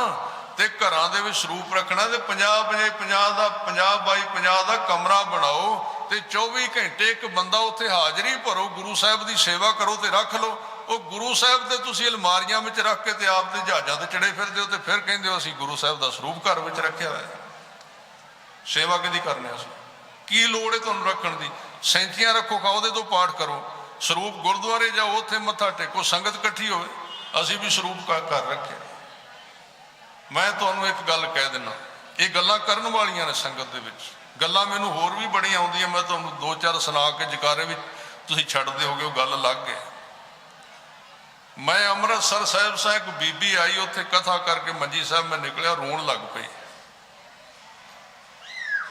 ਤੇ ਘਰਾਂ ਦੇ ਵਿੱਚ ਸਰੂਪ ਰੱਖਣਾ ਤੇ 50 ਬਾਈ 50 ਦਾ ਕਮਰਾ ਬਣਾਓ ਤੇ 24 ਘੰਟੇ ਇੱਕ ਬੰਦਾ ਉੱਥੇ ਹਾਜ਼ਰੀ ਭਰੋ, ਗੁਰੂ ਸਾਹਿਬ ਦੀ ਸੇਵਾ ਕਰੋ ਤੇ ਰੱਖ ਲਓ। ਉਹ ਗੁਰੂ ਸਾਹਿਬ ਦੇ ਤੁਸੀਂ ਅਲਮਾਰੀਆਂ ਵਿੱਚ ਰੱਖ ਕੇ ਤੇ ਆਪ ਦੇ ਜਹਾਜ਼ਾਂ ਤੇ ਚੜੇ ਫਿਰਦੇ ਹੋ ਤੇ ਫਿਰ ਕਹਿੰਦੇ ਹੋ ਅਸੀਂ ਗੁਰੂ ਸਾਹਿਬ ਦਾ ਸਰੂਪ ਘਰ ਵਿੱਚ ਰੱਖਿਆ ਹੋਇਆ। ਸੇਵਾ ਕਿਹਦੀ ਕਰਨੀ ਅਸੀਂ? ਕੀ ਲੋੜ ਹੈ ਤੁਹਾਨੂੰ ਰੱਖਣ ਦੀ? ਸੈਂਚੀਆਂ ਰੱਖੋ, ਉਹਦੇ ਤੋਂ ਪਾਠ ਕਰੋ। ਸਰੂਪ ਗੁਰਦੁਆਰੇ ਜਾਓ, ਉੱਥੇ ਮੱਥਾ ਟੇਕੋ, ਸੰਗਤ ਇਕੱਠੀ ਹੋਵੇ। ਅਸੀਂ ਵੀ ਸਰੂਪ ਘਰ ਰੱਖਿਆ। ਮੈਂ ਤੁਹਾਨੂੰ ਇੱਕ ਗੱਲ ਕਹਿ ਦਿੰਦਾ, ਇਹ ਗੱਲਾਂ ਕਰਨ ਵਾਲੀਆਂ ਨੇ ਸੰਗਤ ਦੇ ਵਿੱਚ। ਗੱਲਾਂ ਮੈਨੂੰ ਹੋਰ ਵੀ ਬੜੀਆਂ ਆਉਂਦੀਆਂ, ਮੈਂ ਤੁਹਾਨੂੰ 2-4 ਸੁਣਾ ਕੇ ਜਕਾਰੇ ਵੀ ਤੁਸੀਂ ਛੱਡਦੇ ਹੋਗੇ, ਉਹ ਗੱਲ ਅਲੱਗ ਹੈ। ਮੈਂ ਅੰਮ੍ਰਿਤਸਰ ਸਾਹਿਬ ਸਾਂ, ਇੱਕ ਬੀਬੀ ਆਈ, ਉੱਥੇ ਕਥਾ ਕਰਕੇ ਮੰਜੀ ਸਾਹਿਬ ਮੈਂ ਨਿਕਲਿਆ, ਰੋਣ ਲੱਗ ਪਈ।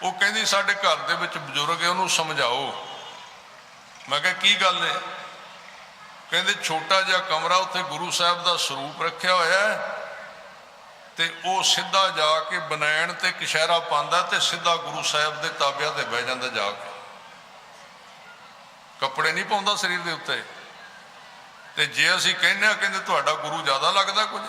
ਉਹ ਕਹਿੰਦੀ ਸਾਡੇ ਘਰ ਦੇ ਵਿੱਚ ਬਜ਼ੁਰਗ ਹੈ, ਉਹਨੂੰ ਸਮਝਾਓ। ਮੈਂ ਕਿਹਾ ਕੀ ਗੱਲ ਹੈ? ਕਹਿੰਦੇ ਛੋਟਾ ਜਿਹਾ ਕਮਰਾ, ਉੱਥੇ ਗੁਰੂ ਸਾਹਿਬ ਦਾ ਸਰੂਪ ਰੱਖਿਆ ਹੋਇਆ ਹੈ ਤੇ ਉਹ ਸਿੱਧਾ ਜਾ ਕੇ ਬਨੈਣ ਤੇ ਕਸ਼ਹਿਰਾ ਪਾਉਂਦਾ ਤੇ ਸਿੱਧਾ ਗੁਰੂ ਸਾਹਿਬ ਦੇ ਤਾਬਿਆਂ ਤੇ ਬਹਿ ਜਾਂਦਾ, ਜਾ ਕੇ ਕੱਪੜੇ ਨਹੀਂ ਪਾਉਂਦਾ ਸਰੀਰ ਦੇ ਉੱਤੇ। ਤੇ ਜੇ ਅਸੀਂ ਕਹਿੰਦੇ ਹਾਂ, ਕਹਿੰਦੇ ਤੁਹਾਡਾ ਗੁਰੂ ਜ਼ਿਆਦਾ ਲੱਗਦਾ ਕੁਝ।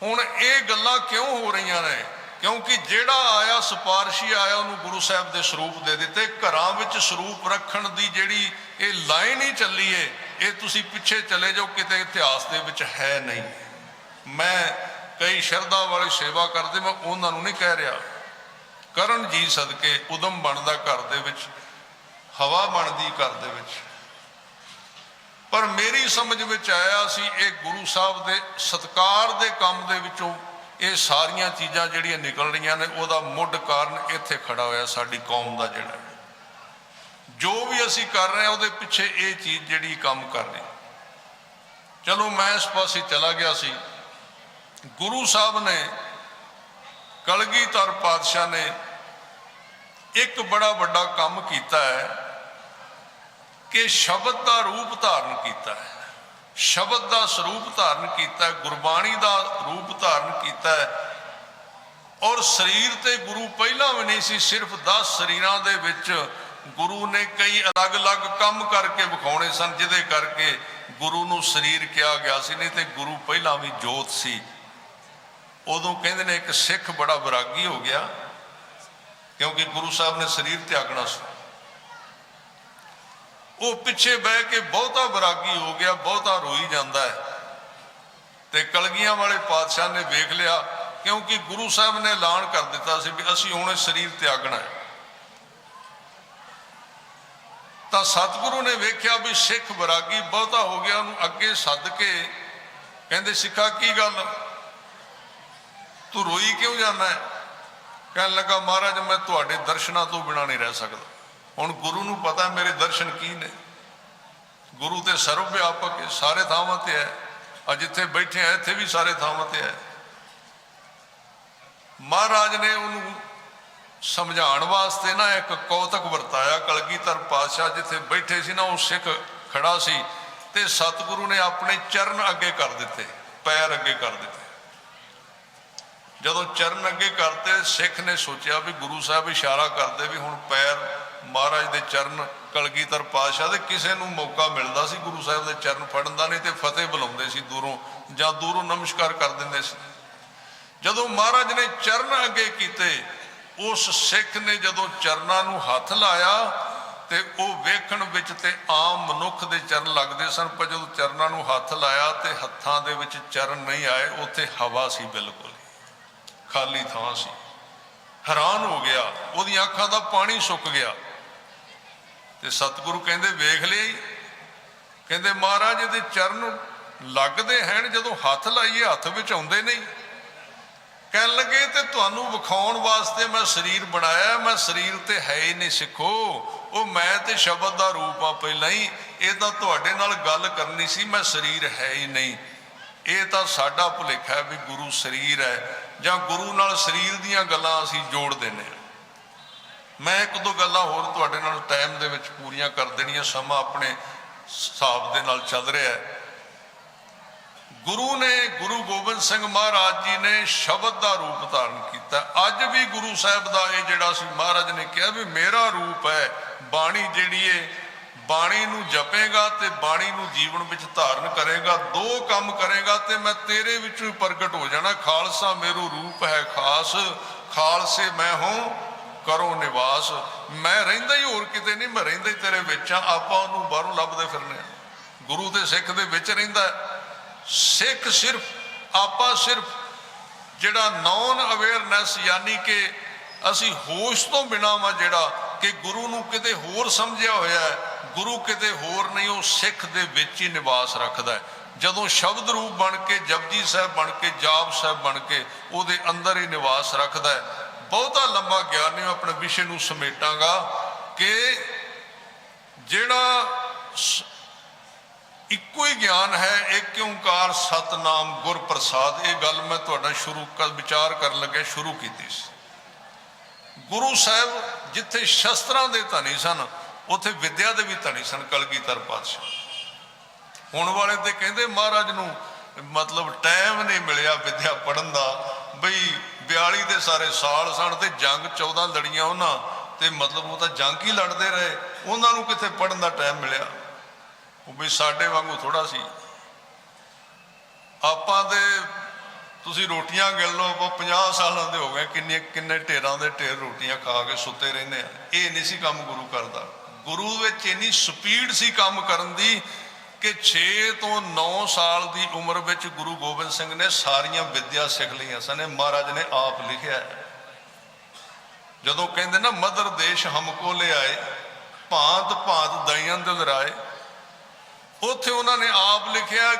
ਹੁਣ ਇਹ ਗੱਲਾਂ ਕਿਉਂ ਹੋ ਰਹੀਆਂ ਨੇ? ਕਿਉਂਕਿ ਜਿਹੜਾ ਆਇਆ ਸਿਫਾਰਸ਼ੀ ਆਇਆ, ਉਹਨੂੰ ਗੁਰੂ ਸਾਹਿਬ ਦੇ ਸਰੂਪ ਦੇ ਦਿੱਤੇ। ਘਰਾਂ ਵਿੱਚ ਸਰੂਪ ਰੱਖਣ ਦੀ ਜਿਹੜੀ ਇਹ ਲਾਈਨ ਹੀ ਚੱਲੀ ਏ, ਇਹ ਤੁਸੀਂ ਪਿੱਛੇ ਚਲੇ ਜਾਓ, ਕਿਤੇ ਇਤਿਹਾਸ ਦੇ ਵਿੱਚ ਹੈ ਨਹੀਂ। ਮੈਂ ਕਈ ਸ਼ਰਧਾ ਵਾਲੀ ਸੇਵਾ ਕਰਦੇ, ਮੈਂ ਉਹਨਾਂ ਨੂੰ ਨਹੀਂ ਕਹਿ ਰਿਹਾ, ਕਰਨ ਜੀ ਸਦਕੇ ਉਦਮ ਬਣਦਾ ਘਰ ਦੇ ਵਿੱਚ, ਹਵਾ ਬਣਦੀ ਘਰ ਦੇ ਵਿੱਚ। ਪਰ ਮੇਰੀ ਸਮਝ ਵਿੱਚ ਆਇਆ ਸੀ ਇਹ ਗੁਰੂ ਸਾਹਿਬ ਦੇ ਸਤਿਕਾਰ ਦੇ ਕੰਮ ਦੇ ਵਿੱਚੋਂ ਇਹ ਸਾਰੀਆਂ ਚੀਜ਼ਾਂ ਜਿਹੜੀਆਂ ਨਿਕਲ ਰਹੀਆਂ ਨੇ, ਉਹਦਾ ਮੁੱਢ ਕਾਰਨ ਇੱਥੇ ਖੜਾ ਹੋਇਆ ਸਾਡੀ ਕੌਮ ਦਾ। ਜਿਹੜਾ ਜੋ ਵੀ ਅਸੀਂ ਕਰ ਰਹੇ ਹਾਂ ਉਹਦੇ ਪਿੱਛੇ ਇਹ ਚੀਜ਼ ਜਿਹੜੀ ਕੰਮ ਕਰ ਰਹੀ। ਚਲੋ ਮੈਂ ਇਸ ਪਾਸੇ ਚਲਾ ਗਿਆ ਸੀ। ਗੁਰੂ ਸਾਹਿਬ ਨੇ, ਕਲਗੀਧਰ ਪਾਤਸ਼ਾਹ ਨੇ ਇੱਕ ਬੜਾ ਵੱਡਾ ਕੰਮ ਕੀਤਾ ਹੈ ਕਿ ਸ਼ਬਦ ਦਾ ਰੂਪ ਧਾਰਨ ਕੀਤਾ ਹੈ, ਸ਼ਬਦ ਦਾ ਸਰੂਪ ਧਾਰਨ ਕੀਤਾ ਹੈ, ਗੁਰਬਾਣੀ ਦਾ ਰੂਪ ਧਾਰਨ ਕੀਤਾ ਹੈ। ਔਰ ਸਰੀਰ ਤੇ ਗੁਰੂ ਪਹਿਲਾਂ ਵੀ ਨਹੀਂ ਸੀ, ਸਿਰਫ 10 ਸਰੀਰਾਂ ਦੇ ਵਿੱਚ ਗੁਰੂ ਨੇ ਕਈ ਅਲੱਗ-ਅਲੱਗ ਕੰਮ ਕਰਕੇ ਵਿਖਾਉਣੇ ਸਨ, ਜਿਹਦੇ ਕਰਕੇ ਗੁਰੂ ਨੂੰ ਸਰੀਰ ਕਿਹਾ ਗਿਆ ਸੀ। ਨਹੀਂ ਤੇ ਗੁਰੂ ਪਹਿਲਾਂ ਵੀ ਜੋਤ ਸੀ। ਉਦੋਂ ਕਹਿੰਦੇ ਨੇ ਇੱਕ ਸਿੱਖ ਬੜਾ ਵਿਰਾਗੀ ਹੋ ਗਿਆ, ਕਿਉਂਕਿ ਗੁਰੂ ਸਾਹਿਬ ਨੇ ਸਰੀਰ ਤਿਆਗਣਾ ਸੀ। ਉਹ ਪਿੱਛੇ ਬਹਿ ਕੇ ਬਹੁਤਾ ਵਿਰਾਗੀ ਹੋ ਗਿਆ, ਬਹੁਤਾ ਰੋਈ ਜਾਂਦਾ ਹੈ। ਤੇ ਕਲਗੀਆਂ ਵਾਲੇ ਪਾਤਸ਼ਾਹ ਨੇ ਵੇਖ ਲਿਆ, ਕਿਉਂਕਿ ਗੁਰੂ ਸਾਹਿਬ ਨੇ ਐਲਾਨ ਕਰ ਦਿੱਤਾ ਸੀ ਵੀ ਅਸੀਂ ਹੁਣ ਸਰੀਰ ਤਿਆਗਣਾ ਹੈ। ਤਾਂ ਸਤਿਗੁਰੂ ਨੇ ਵੇਖਿਆ ਵੀ ਸਿੱਖ ਵਿਰਾਗੀ ਬਹੁਤਾ ਹੋ ਗਿਆ, ਉਹਨੂੰ ਅੱਗੇ ਸੱਦ ਕੇ ਕਹਿੰਦੇ ਸਿੱਖਾ ਕੀ ਗੱਲ, ਤੂੰ ਰੋਈ ਕਿਉਂ ਜਾਂਦਾ ਹੈ? ਕਹਿਣ ਲੱਗਾ ਮਹਾਰਾਜ ਮੈਂ ਤੁਹਾਡੇ ਦਰਸ਼ਨਾਂ ਤੋਂ ਬਿਨਾਂ ਨਹੀਂ ਰਹਿ ਸਕਦਾ। ਹੁਣ ਗੁਰੂ ਨੂੰ ਪਤਾ ਮੇਰੇ ਦਰਸ਼ਨ ਕੀ ਨੇ। ਗੁਰੂ ਤੇ ਸਰਵ ਵਿਆਪਕ ਹੈ, ਸਾਰੇ ਥਾਵਾਂ ਤੇ ਹੈ। ਅੱਜ ਜਿੱਥੇ ਬੈਠੇ ਆ ਇੱਥੇ ਵੀ ਸਾਰੇ ਥਾਵਾਂ ਤੇ ਹੈ। ਮਹਾਰਾਜ ਨੇ ਉਹਨੂੰ ਸਮਝਾਉਣ ਵਾਸਤੇ ਨਾ ਇੱਕ ਕੌਤਕ ਵਰਤਾਇਆ। ਕਲਗੀਧਰ ਪਾਤਸ਼ਾਹ ਜਿੱਥੇ ਬੈਠੇ ਸੀ ਨਾ, ਉਹ ਸਿੱਖ ਖੜਾ ਸੀ ਤੇ ਸਤਿਗੁਰੂ ਨੇ ਆਪਣੇ ਚਰਨ ਅੱਗੇ ਕਰ ਦਿੱਤੇ, ਪੈਰ ਅੱਗੇ ਕਰ ਦਿੱਤੇ। ਜਦੋਂ ਚਰਨ ਅੱਗੇ ਕਰਤੇ, ਸਿੱਖ ਨੇ ਸੋਚਿਆ ਵੀ ਗੁਰੂ ਸਾਹਿਬ ਇਸ਼ਾਰਾ ਕਰਦੇ ਵੀ ਹੁਣ ਪੈਰ ਮਹਾਰਾਜ ਦੇ ਚਰਨ ਕਲਗੀਧਰ ਪਾਤਸ਼ਾਹ ਦੇ। ਕਿਸੇ ਨੂੰ ਮੌਕਾ ਮਿਲਦਾ ਸੀ ਗੁਰੂ ਸਾਹਿਬ ਦੇ ਚਰਨ ਫੜਨ ਦਾ, ਨਹੀਂ ਤੇ ਫਤਿਹ ਬੁਲਾਉਂਦੇ ਸੀ ਦੂਰੋਂ, ਜਾਂ ਦੂਰੋਂ ਨਮਸਕਾਰ ਕਰ ਦਿੰਦੇ ਸੀ। ਜਦੋਂ ਮਹਾਰਾਜ ਨੇ ਚਰਨ ਅੱਗੇ ਕੀਤੇ, ਉਸ ਸਿੱਖ ਨੇ ਜਦੋਂ ਚਰਨਾਂ ਨੂੰ ਹੱਥ ਲਾਇਆ ਤੇ ਉਹ ਵੇਖਣ ਵਿੱਚ ਤੇ ਆਮ ਮਨੁੱਖ ਦੇ ਚਰਨ ਲੱਗਦੇ ਸਨ, ਪਰ ਜਦੋਂ ਚਰਨਾਂ ਨੂੰ ਹੱਥ ਲਾਇਆ ਤੇ ਹੱਥਾਂ ਦੇ ਵਿੱਚ ਚਰਨ ਨਹੀਂ ਆਏ, ਉੱਥੇ ਹਵਾ ਸੀ, ਬਿਲਕੁਲ ਖਾਲੀ ਥਾਂ ਸੀ। ਹੈਰਾਨ ਹੋ ਗਿਆ, ਉਹਦੀਆਂ ਅੱਖਾਂ ਦਾ ਪਾਣੀ ਸੁੱਕ ਗਿਆ। ਤੇ ਸਤਿਗੁਰੂ ਕਹਿੰਦੇ ਵੇਖ ਲਈ, ਕਹਿੰਦੇ ਮਹਾਰਾਜ ਇਹਦੇ ਚਰਨ ਲੱਗਦੇ ਹਨ, ਜਦੋਂ ਹੱਥ ਲਾਈਏ ਹੱਥ ਵਿੱਚ ਆਉਂਦੇ ਨਹੀਂ। ਕਹਿਣ ਲੱਗੇ ਤੇ ਤੁਹਾਨੂੰ ਵਿਖਾਉਣ ਵਾਸਤੇ ਮੈਂ ਸਰੀਰ ਬਣਾਇਆ, ਮੈਂ ਸਰੀਰ ਤੇ ਹੈ ਹੀ ਨਹੀਂ ਸਿੱਖੋ, ਉਹ ਮੈਂ ਤੇ ਸ਼ਬਦ ਦਾ ਰੂਪ ਆ ਪਹਿਲਾਂ ਹੀ। ਇਹ ਤਾਂ ਤੁਹਾਡੇ ਨਾਲ ਗੱਲ ਕਰਨੀ ਸੀ, ਮੈਂ ਸਰੀਰ ਹੈ ਹੀ ਨਹੀਂ। ਇਹ ਤਾਂ ਸਾਡਾ ਭੁਲੇਖਾ ਹੈ ਵੀ ਗੁਰੂ ਸਰੀਰ ਹੈ, ਜਾਂ ਗੁਰੂ ਨਾਲ ਸਰੀਰ ਦੀਆਂ ਗੱਲਾਂ ਅਸੀਂ ਜੋੜ ਦਿੰਦੇ ਹਾਂ। ਮੈਂ ਇੱਕ ਦੋ ਗੱਲਾਂ ਹੋਰ ਤੁਹਾਡੇ ਨਾਲ ਟਾਈਮ ਦੇ ਵਿੱਚ ਪੂਰੀਆਂ ਕਰ ਦੇਣੀਆਂ, ਸਮਾਂ ਆਪਣੇ ਹਿਸਾਬ ਦੇ ਨਾਲ ਚੱਲ ਰਿਹਾ ਹੈ। ਗੁਰੂ ਨੇ, ਗੁਰੂ ਗੋਬਿੰਦ ਸਿੰਘ ਮਹਾਰਾਜ ਜੀ ਨੇ ਸ਼ਬਦ ਦਾ ਰੂਪ ਧਾਰਨ ਕੀਤਾ। ਅੱਜ ਵੀ ਗੁਰੂ ਸਾਹਿਬ ਦਾ ਇਹ ਜਿਹੜਾ ਸੀ, ਮਹਾਰਾਜ ਨੇ ਕਿਹਾ ਵੀ ਮੇਰਾ ਰੂਪ ਹੈ, ਬਾਣੀ ਜਿਹੜੀ ਹੈ ਬਾਣੀ ਨੂੰ ਜਪੇਗਾ ਤੇ ਬਾਣੀ ਨੂੰ ਜੀਵਨ ਵਿੱਚ ਧਾਰਨ ਕਰੇਗਾ, ਦੋ ਕੰਮ ਕਰੇਗਾ ਤੇ ਮੈਂ ਤੇਰੇ ਵਿੱਚੋਂ ਹੀ ਪ੍ਰਗਟ ਹੋ ਜਾਣਾ। ਖਾਲਸਾ ਮੇਰੂ ਰੂਪ ਹੈ ਖਾਸ, ਖਾਲਸੇ ਮੈਂ ਹੂੰ ਕਰੋ ਨਿਵਾਸ। ਮੈਂ ਰਹਿੰਦਾ ਹੀ ਹੋਰ ਕਿਤੇ ਨਹੀਂ, ਮੈਂ ਰਹਿੰਦਾ ਹੀ ਤੇਰੇ ਵਿੱਚ ਆ। ਆਪਾਂ ਉਹਨੂੰ ਬਾਹਰੋਂ ਲੱਭਦੇ ਫਿਰਨੇ ਆ। ਗੁਰੂ ਤੇ ਸਿੱਖ ਦੇ ਵਿੱਚ ਰਹਿੰਦਾ। ਸਿੱਖ ਸਿਰਫ ਆਪਾਂ ਸਿਰਫ ਜਿਹੜਾ ਨੌਨ ਅਵੇਅਰਨੈਸ ਯਾਨੀ ਕਿ ਅਸੀਂ ਹੋਸ਼ ਤੋਂ ਬਿਨਾਂ ਵਾ, ਜਿਹੜਾ ਕਿ ਗੁਰੂ ਨੂੰ ਕਿਤੇ ਹੋਰ ਸਮਝਿਆ ਹੋਇਆ ਹੈ, ਗੁਰੂ ਕਿਤੇ ਹੋਰ ਨਹੀਂ, ਉਹ ਸਿੱਖ ਦੇ ਵਿੱਚ ਹੀ ਨਿਵਾਸ ਰੱਖਦਾ ਹੈ। ਜਦੋਂ ਸ਼ਬਦ ਰੂਪ ਬਣ ਕੇ, ਜਪਜੀ ਸਾਹਿਬ ਬਣ ਕੇ, ਜਾਪ ਸਾਹਿਬ ਬਣ ਕੇ ਉਹਦੇ ਅੰਦਰ ਹੀ ਨਿਵਾਸ ਰੱਖਦਾ ਹੈ। ਬਹੁਤਾ ਲੰਬਾ ਗਿਆਨ ਨਹੀਂ, ਆਪਣੇ ਵਿਸ਼ੇ ਨੂੰ ਸਮੇਟਾਂਗਾ ਕਿ ਜਿਹੜਾ ਇੱਕੋ ਹੀ ਗਿਆਨ ਹੈ, ਇੱਕ ਓਂਕਾਰ ਸਤਨਾਮ ਗੁਰ ਪ੍ਰਸਾਦ। ਇਹ ਗੱਲ ਮੈਂ ਤੁਹਾਡਾ ਵਿਚਾਰ ਕਰਨ ਲੱਗਿਆ ਸ਼ੁਰੂ ਕੀਤੀ ਸੀ। ਗੁਰੂ ਸਾਹਿਬ ਜਿੱਥੇ ਸ਼ਸਤਰਾਂ ਦੇ ਧਨੀ ਸਨ, ਉੱਥੇ ਵਿਦਿਆ ਦੇ ਵੀ ਧਨੀ ਸਨ। ਕਲਗੀਧਰ ਪਾਤਸ਼ਾਹ ਹੁਣ ਵਾਲੇ ਤੇ ਕਹਿੰਦੇ ਮਹਾਰਾਜ ਨੂੰ ਮਤਲਬ ਟਾਈਮ ਨਹੀਂ ਮਿਲਿਆ ਵਿਦਿਆ ਪੜ੍ਹਨ ਦਾ। ਬਈ 42 ਦੇ ਸਾਰੇ ਸਾਲ ਸਨ ਤੇ ਜੰਗ 14 ਲੜੀਆਂ ਉਹਨਾਂ, ਤੇ ਮਤਲਬ ਉਹ ਤਾਂ ਜੰਗ ਹੀ ਲੜਦੇ ਰਹੇ, ਉਹਨਾਂ ਨੂੰ ਕਿੱਥੇ ਪੜ੍ਹਨ ਦਾ ਟਾਈਮ ਮਿਲਿਆ। ਉਹ ਵੀ ਸਾਡੇ ਵਾਂਗੂ ਥੋੜਾ ਸੀ। ਆਪਾਂ ਤੇ ਤੁਸੀਂ ਰੋਟੀਆਂ ਗਿਣ ਲਓ, ਆਪਾਂ 50 ਸਾਲਾਂ ਦੇ ਹੋ ਗਏ, ਕਿੰਨੇ ਢੇਰਾਂ ਦੇ ਢੇਰ ਰੋਟੀਆਂ ਖਾ ਕੇ ਸੁੱਤੇ ਰਹਿੰਦੇ ਆ। ਇਹ ਨਹੀਂ ਸੀ ਕੰਮ ਗੁਰੂ ਕਰਦਾ। ਗੁਰੂ ਵਿੱਚ ਇੰਨੀ ਸਪੀਡ ਸੀ ਕੰਮ ਕਰਨ ਦੀ ਕਿ 6 ਤੋਂ 9 ਸਾਲ ਦੀ ਉਮਰ ਵਿੱਚ ਗੁਰੂ ਗੋਬਿੰਦ ਸਿੰਘ ਨੇ ਸਾਰੀਆਂ ਵਿਦਿਆ ਸਿੱਖ ਲਈਆਂ ਸਨ। ਮਹਾਰਾਜ ਨੇ ਆਪ ਲਿਖਿਆ, ਜਦੋਂ ਕਹਿੰਦੇ ਨਾ ਮਦਰ ਦੇਸ਼ ਹਮਕੋ ਲੈ ਆਏ, ਭਾਂਤ ਭਾਂਤ ਦਈਆਂ ਦਿਲ ਰਾਏ, ਉੱਥੇ ਉਹਨਾਂ ਨੇ ਆਪ ਲਿਖਿਆ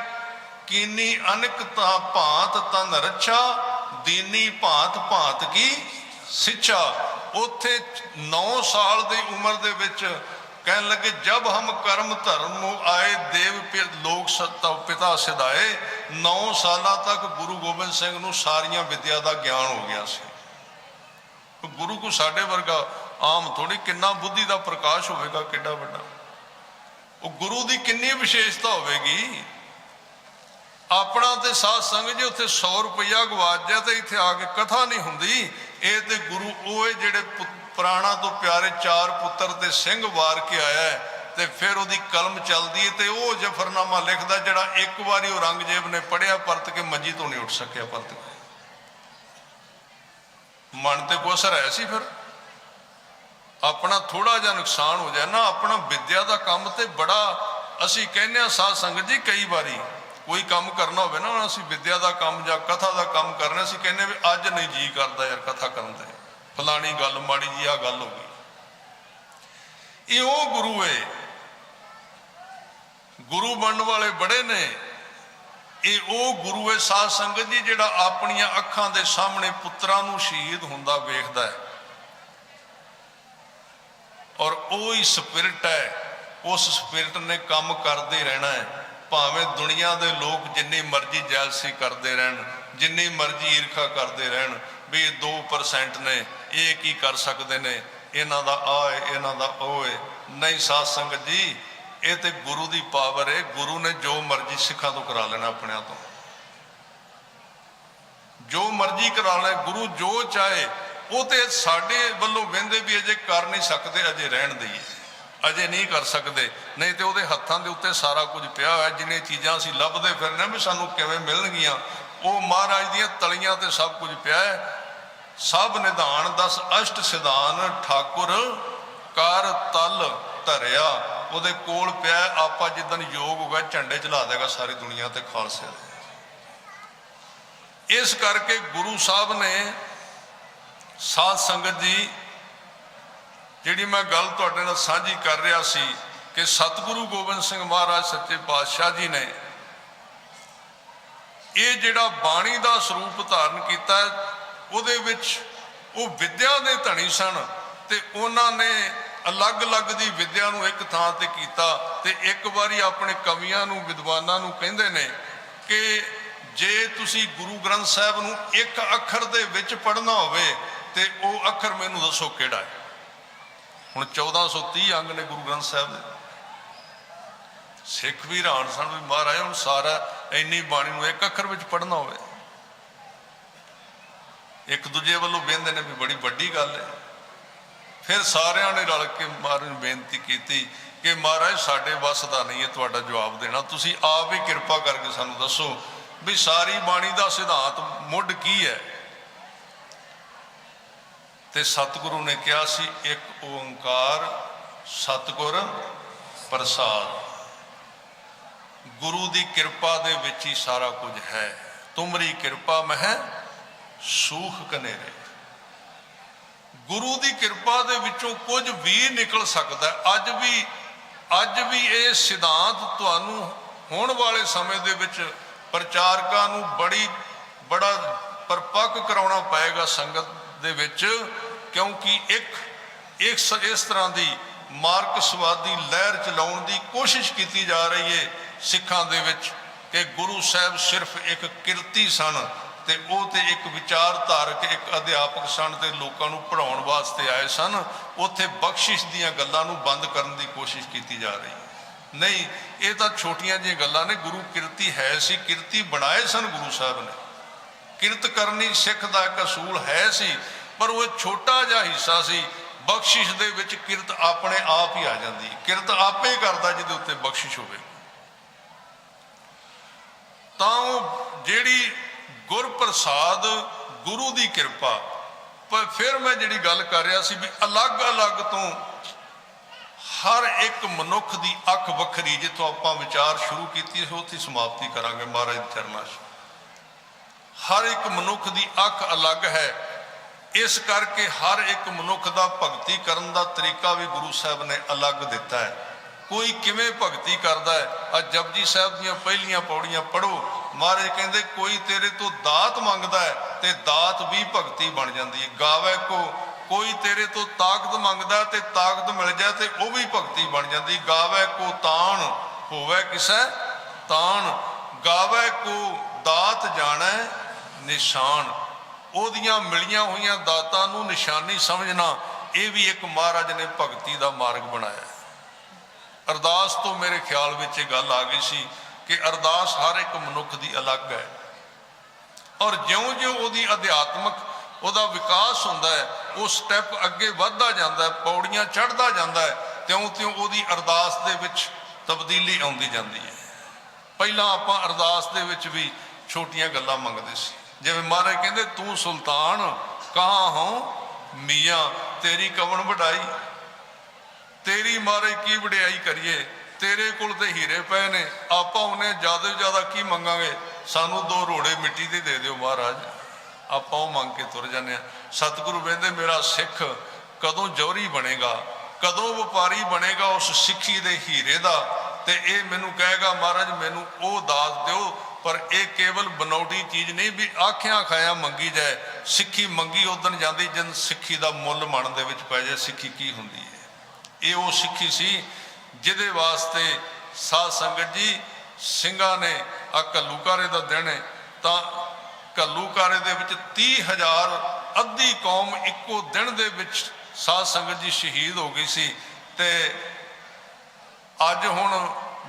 ਕੀਨੀ ਅਨਕ ਤਾਂ ਭਾਂਤ ਤਨ ਰੱਛਾ, ਦੀਨੀ ਭਾਂਤ ਭਾਂਤ ਕੀ ਸਿੱਛਾ। ਉੱਥੇ 9 ਸਾਲ ਦੀ ਉਮਰ ਦੇ ਵਿੱਚ ਕਹਿਣ ਲੱਗੇ ਜਬ ਹਮ ਕਰਮ ਧਰਮ ਆਏ ਦੇਵ ਲੋਕ ਸੱਤਾ ਪਿਤਾ ਸਿਧਾਏ। 9 ਸਾਲਾਂ ਤੱਕ ਗੁਰੂ ਗੋਬਿੰਦ ਸਿੰਘ ਨੂੰ ਸਾਰੀਆਂ ਵਿਦਿਆ ਦਾ ਗਿਆਨ ਹੋ ਗਿਆ ਸੀ। ਗੁਰੂ ਕੋ ਸਾਡੇ ਵਰਗਾ ਆਮ ਥੋੜੀ, ਕਿੰਨਾ ਬੁੱਧੀ ਦਾ ਪ੍ਰਕਾਸ਼ ਹੋਵੇਗਾ, ਕਿੱਡਾ ਵੱਡਾ। ਉਹ ਗੁਰੂ ਦੀ ਕਿੰਨੀ ਵਿਸ਼ੇਸ਼ਤਾ ਹੋਵੇਗੀ। ਆਪਣਾ ਤੇ ਸਾਧ ਸੰਗਤ ਜੀ ਉੱਥੇ 100 ਰੁਪਇਆ ਗਵਾਚ ਜਾ ਤੇ ਇੱਥੇ ਆ ਕੇ ਕਥਾ ਨਹੀਂ ਹੁੰਦੀ। ਇਹ ਤੇ ਗੁਰੂ ਉਹ ਜਿਹੜੇ ਪ੍ਰਾਣਾ ਤੋਂ ਪਿਆਰੇ 4 ਪੁੱਤਰ ਤੇ ਸਿੰਘ ਵਾਰ ਕੇ ਆਇਆ ਹੈ, ਤੇ ਫਿਰ ਉਹਦੀ ਕਲਮ ਚੱਲਦੀ ਹੈ ਤੇ ਉਹ ਜਫਰਨਾਮਾ ਲਿਖਦਾ ਜਿਹੜਾ ਇੱਕ ਵਾਰੀ ਔਰੰਗਜ਼ੇਬ ਨੇ ਪੜ੍ਹਿਆ, ਪਰਤ ਕੇ ਮੰਜੀ ਤੋਂ ਨਹੀਂ ਉੱਠ ਸਕਿਆ। ਪਰਤ ਕੇ ਮਨ ਤੇ ਕੋਈ ਅਸਰ ਹੈ ਸੀ। ਫਿਰ ਆਪਣਾ ਥੋੜਾ ਜਿਹਾ ਨੁਕਸਾਨ ਹੋ ਜਾਏ ਨਾ, ਆਪਣਾ ਵਿਦਿਆ ਦਾ ਕੰਮ ਤੇ ਬੜਾ ਅਸੀਂ ਕਹਿੰਦੇ ਹਾਂ ਸਾਧ ਸੰਗਤ ਜੀ, ਕਈ ਵਾਰੀ ਕੋਈ ਕੰਮ ਕਰਨਾ ਹੋਵੇ ਨਾ, ਅਸੀਂ ਵਿਦਿਆ ਦਾ ਕੰਮ ਜਾਂ ਕਥਾ ਦਾ ਕੰਮ ਕਰਨਾ, ਅਸੀਂ ਕਹਿੰਦੇ ਵੀ ਅੱਜ ਨਹੀਂ ਜੀ ਕਰਦਾ ਯਾਰ ਕਥਾ ਕਰਨ ਤੇ, ਫਲਾਣੀ ਗੱਲ ਮਾੜੀ ਜੀ ਆ ਗੱਲ ਹੋ ਗਈ। ਇਹ ਉਹ ਗੁਰੂ ਹੈ, ਗੁਰੂ ਬਣਨ ਵਾਲੇ ਬੜੇ ਨੇ। ਇਹ ਉਹ ਗੁਰੂ ਹੈ ਸਾਧ ਸੰਗਤ ਜੀ ਜਿਹੜਾ ਆਪਣੀਆਂ ਅੱਖਾਂ ਦੇ ਸਾਹਮਣੇ ਪੁੱਤਰਾਂ ਨੂੰ ਸ਼ਹੀਦ ਹੁੰਦਾ ਵੇਖਦਾ ਹੈ, ਔਰ ਉਹ ਹੀ ਸਪਿਰਿਟ ਹੈ। ਉਸ ਸਪਿਰਿਟ ਨੇ ਕੰਮ ਕਰਦੇ ਰਹਿਣਾ ਹੈ, ਭਾਵੇਂ ਦੁਨੀਆ ਦੇ ਲੋਕ ਜਿੰਨੀ ਮਰਜ਼ੀ ਜੈਲਸੀ ਕਰਦੇ ਰਹਿਣ, ਜਿੰਨੀ ਮਰਜ਼ੀ ਈਰਖਾ ਕਰਦੇ ਰਹਿਣ ਵੀ ਇਹ 2% ਨੇ, ਇਹ ਕੀ ਕਰ ਸਕਦੇ ਨੇ, ਇਹਨਾਂ ਦਾ ਆ ਹੈ, ਇਹਨਾਂ ਦਾ ਉਹ ਹੈ। ਨਹੀਂ ਸਾਧ ਸੰਗਤ ਜੀ, ਇਹ ਤੇ ਗੁਰੂ ਦੀ ਪਾਵਰ ਹੈ। ਗੁਰੂ ਨੇ ਜੋ ਮਰਜ਼ੀ ਸਿੱਖਾਂ ਤੋਂ ਕਰਾ ਲੈਣਾ, ਆਪਣਿਆਂ ਤੋਂ ਜੋ ਮਰਜ਼ੀ ਕਰਾ ਲੈ। ਗੁਰੂ ਜੋ ਚਾਹੇ ਉਹ ਤੇ ਸਾਡੇ ਵੱਲੋਂ ਵਹਿੰਦੇ ਵੀ ਅਜੇ ਕਰ ਨਹੀਂ ਸਕਦੇ, ਅਜੇ ਰਹਿਣ ਦੇਈਏ, ਅਜੇ ਨਹੀਂ ਕਰ ਸਕਦੇ। ਨਹੀਂ ਤੇ ਉਹਦੇ ਹੱਥਾਂ ਦੇ ਉੱਤੇ ਸਾਰਾ ਕੁਝ ਪਿਆ ਹੋਇਆ। ਜਿੰਨੇ ਚੀਜ਼ਾਂ ਅਸੀਂ ਲੱਭਦੇ ਫਿਰਨੇ ਵੀ ਸਾਨੂੰ ਕਿਵੇਂ ਮਿਲਣਗੀਆਂ, ਉਹ ਮਹਾਰਾਜ ਦੀਆਂ ਤਲੀਆਂ ਤੇ ਸਭ ਕੁਝ ਪਿਆ ਹੈ। ਸਭ ਨਿਧਾਨ 10 ਅਸ਼ਟ ਸਿਧਾਨ ਠਾਕੁਰ ਕਰ ਤਲ ਧਰਿਆ, ਉਹਦੇ ਕੋਲ ਪਿਆ। ਆਪਾਂ ਜਿੱਦਣ ਯੋਗ ਹੋ ਗਿਆ ਝੰਡੇ ਚਲਾ ਦੇਗਾ ਸਾਰੀ ਦੁਨੀਆ ਤੇ ਖਾਲਸੇ ਦੇ। ਇਸ ਕਰਕੇ ਗੁਰੂ ਸਾਹਿਬ ਨੇ ਸਾਧ ਸੰਗਤ ਜੀ, ਜਿਹੜੀ ਮੈਂ ਗੱਲ ਤੁਹਾਡੇ ਨਾਲ ਸਾਂਝੀ ਕਰ ਰਿਹਾ ਸੀ ਕਿ ਸਤਿਗੁਰੂ ਗੋਬਿੰਦ ਸਿੰਘ ਮਹਾਰਾਜ ਸੱਚੇ ਪਾਤਸ਼ਾਹ ਜੀ ਨੇ ਇਹ ਜਿਹੜਾ ਬਾਣੀ ਦਾ ਸਰੂਪ ਧਾਰਨ ਕੀਤਾ, ਉਹਦੇ ਵਿੱਚ ਉਹ ਵਿਦਿਆ ਦੇ ਧਨੀ ਸਨ ਤੇ ਉਹਨਾਂ ਨੇ ਅਲੱਗ-ਅਲੱਗ ਦੀ ਵਿਦਿਆ ਨੂੰ ਇੱਕ ਥਾਂ ਤੇ ਕੀਤਾ। ਤੇ ਇੱਕ ਵਾਰੀ ਆਪਣੇ ਕਵੀਆਂ ਨੂੰ, ਵਿਦਵਾਨਾਂ ਨੂੰ ਕਹਿੰਦੇ ਨੇ ਕਿ ਜੇ ਤੁਸੀਂ ਗੁਰੂ ਗ੍ਰੰਥ ਸਾਹਿਬ ਨੂੰ ਇੱਕ ਅੱਖਰ ਦੇ ਵਿੱਚ ਪੜ੍ਹਨਾ ਹੋਵੇ ਤੇ ਉਹ ਅੱਖਰ ਮੈਨੂੰ ਦੱਸੋ ਕਿਹੜਾ ਹੈ। ਹੁਣ 1430 ਅੰਗ ਨੇ ਗੁਰੂ ਗ੍ਰੰਥ ਸਾਹਿਬ ਦੇ। ਸਿੱਖ ਵੀ ਹੈਰਾਨ ਸਨ ਵੀ ਮਹਾਰਾਜ ਹੁਣ ਸਾਰਾ ਇੰਨੀ ਬਾਣੀ ਨੂੰ ਇੱਕ ਅੱਖਰ ਵਿੱਚ ਪੜ੍ਹਨਾ ਹੋਵੇ। ਇੱਕ ਦੂਜੇ ਵੱਲੋਂ ਬੇਨਦੇ ਨੇ ਵੀ ਬੜੀ ਵੱਡੀ ਗੱਲ ਹੈ। ਫਿਰ ਸਾਰਿਆਂ ਨੇ ਰਲ ਕੇ ਮਹਾਰਾਜ ਨੂੰ ਬੇਨਤੀ ਕੀਤੀ कि महाराज साडे वस दा नहीं है तुहाडा जवाब देना, तुसी आप ही किरपा करके सानू दसो भी सारी बाणी दा सिद्धांत मुੱਢ की है। ते सतगुरु ने कहा सी एक ओंकार सतगुर प्रसाद, गुरु की किरपा दे विच ही सारा कुछ है, तुमरी किरपा मह सूख कनेरे। गुरु की किरपा दे विचों कुछ भी निकल सकता है। अज भी ये सिद्धांत तुहानू होने वाले समय दे विच प्रचारकां नू बड़ा परपक्क कराउणा पएगा संगत दे विच, क्योंकि एक इस तरह की मार्क्सवादी लहर चलाउण की कोशिश की जा रही है सिखां दे विच कि गुरु साहब सिर्फ एक किरती सन ते वो ते एक विचारधारक एक अध्यापक सन ते लोकां नू पढ़ाउण वास्ते आए सन। उत्थे बख्शिश दीयां गल्लां नू बंद करन दी कोशिश की जा रही है। नहीं, ये तो छोटियां जिहियां गल्लां ने। गुरु किरती है सी, किरती बनाए सन गुरु साहब ने। किरत करनी सिख दा एक असूल है सी, पर वो छोटा जिहा हिस्सा सी। बख्शिश दे विच किरत अपने आप ही आ जाती, किरत आपे ही करदा जिहदे उत्ते बख्शिश होवे। तां जिहड़ी गुर प्रसाद गुरु की किरपा, पर फिर मैं जिहड़ी गल कर रहा सी भी अलग अलग तो हर एक मनुख की अख वखरी, जिथों आपां विचार शुरू की उत्थे समाप्ति करांगे महाराज दे चरनां 'च। हर एक मनुख की अख अलग है, इस करके हर एक मनुख का भगती करन दा तरीका भी गुरु साहब ने अलग दिता है। कोई किवें भगती करता है। अज जपजी साहब दीयां पहलियां पौड़ियां पढ़ो, महाराज कहते कोई तेरे तो दात मंगदा है ते दात भी भगती बन जाती है। गावे को कोई तेरे तो ताकत मंगदा है ते ताकत मिल जाए ते वह भी भगती बन जाती। गावे को तान होवे किसै तान, गावे को दात जाने निशान। ओदियां मिलियां हुई दातां नूं निशानी समझना, ये भी एक महाराज ने भगती का मार्ग बनाया। अरदास तो मेरे ख्याल में ये गल आ गई सी कि अरदास हर एक मनुख की अलग है, और ज्यों ज्यों वो अध्यात्मक वह विकास होता है, वो स्टैप अगे वधदा जाता है, पौड़ियां चढ़ता जाता है, त्यों त्यों वो अरदास दे विच तब्दीली आती जाती है। पहला आपां अरदास दे विच भी छोटियां गल्लां मंगदे सी, जिवें महाराज कहंदे तू सुल्तान कहाँ हो मियाँ तेरी कवन वडाई, तेरी महाराज की वडियाई करिए, तेरे कोल ते हीरे पे ने, आपां उन्हें ज़्यादा तो ज़्यादा की मंगांगे, सानू 2 रोड़े मिट्टी दे दे दिओ महाराज, आपां वो मंग के तुर जाने। सतगुरु कहंदे मेरा सिख कदों जौहरी बनेगा, कदों व्यापारी बनेगा उस सिक्खी दे हीरे दा, ते ये मैनू कहेगा महाराज मैनू वो दात दिओ। पर यह केवल बनौटी चीज़ नहीं भी आख्या खाया मंगी जाए। सिक्खी मंगी उदन जाती जिन सिक्खी का मुल मन दे विच पै जाए सिक्खी की हुंदी है। ये वो सिक्खी सी जिहदे वास्ते साध संगत जी सिंघां ने आ घल्लूकारे का दिन है, तो घल्लूकारे दे विच 30,000 अद्धी कौम इक्को दिन दे विच साध संगत जी शहीद हो गई सी। ते अज हुण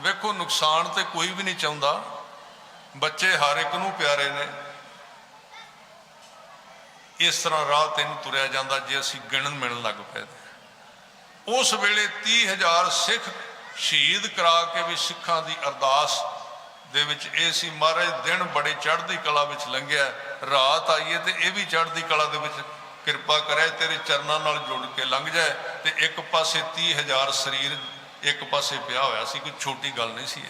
वेखो नुकसान तो कोई भी नहीं चाहुंदा, बच्चे हर एक नूं प्यारे ने। इस तरह राह तैनूं तुरिया जांदा जे असीं गिणन मिणन लग पए। उस वेले 30,000 सिख शहीद करा के भी सिखां दी अरदास दे विच ये सी महाराज दिन बड़े चढ़दी कला विच लंघिया, रात आईए तो यह भी चढ़दी कला दे विच किरपा करे तेरे चरनां नाल जुड़ के लंघ जाए। तो एक पासे 30,000 शरीर एक पासे पिया होया सी, कोई छोटी गल नहीं सी।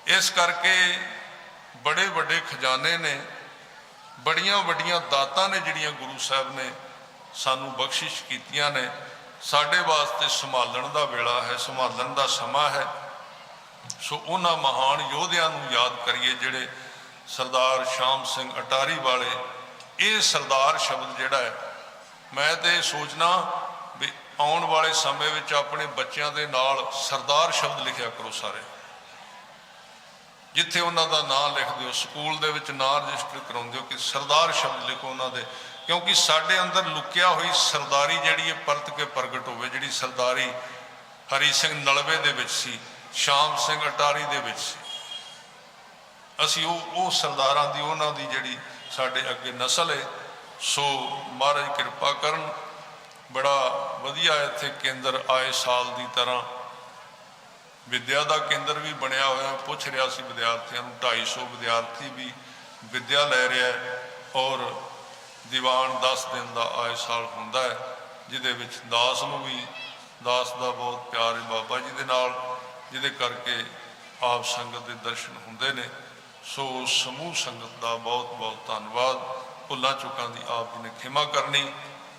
इस करके बड़े बड़े खजाने ने, बड़ियां वड्डियां दातां ने जिहड़ियां गुरु साहब ने सानू बख्शिश कीतियां ने, साडे वास्ते संभालण दा वेला है, संभालण दा समा है। सो उन्हां महान योधियां नू याद करिए जिहड़े सरदार शाम सिंह अटारी वाले। ये सरदार शब्द जिहड़ा है, मैं तो सोचना भी आउण वाले समय विच अपने बच्चों के नाल सरदार शब्द लिखिया करो सारे, जिथे उन्हों का नाम लिख दो, स्कूल दे विच नाम रजिस्टर कराउंदे हो कि सरदार शब्द लिखो उन्होंने, क्योंकि साडे अंदर लुकिया हुई सरदारी जिहड़ी परत के प्रगट होवे, जिहड़ी सरदारी हरी सिंह नलवे दे विच सी, शाम सिंह अटारी दे विच सी। असी वो सरदारां दी उन्हां दी जिहड़ी साडे अगे नस्ल है। सो महाराज कृपा करन बड़ा वधिया इत्थे केंद्र आए साल की तरह विद्या का केंद्र भी बनया होया। पुछ रहा सी विद्यार्थियों को, 250 विद्यार्थी भी विद्या लै रहा है और दीवान 10 दिन का आए साल हुंदा है, जिहदे विच दास नूं भी दास का बहुत प्यार है बाबा जी दे नाल, जिहदे करके आप संगत के दर्शन हुंदे ने। सो समूह संगत का बहुत बहुत धन्नवाद। भुलां चुकां दी आप जी ने खिमा करनी।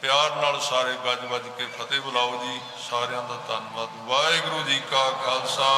प्यार नाल सारे गज वज के फतेह बुलाओ जी। सारियां दा धन्नवाद। वाहिगुरू जी का खालसा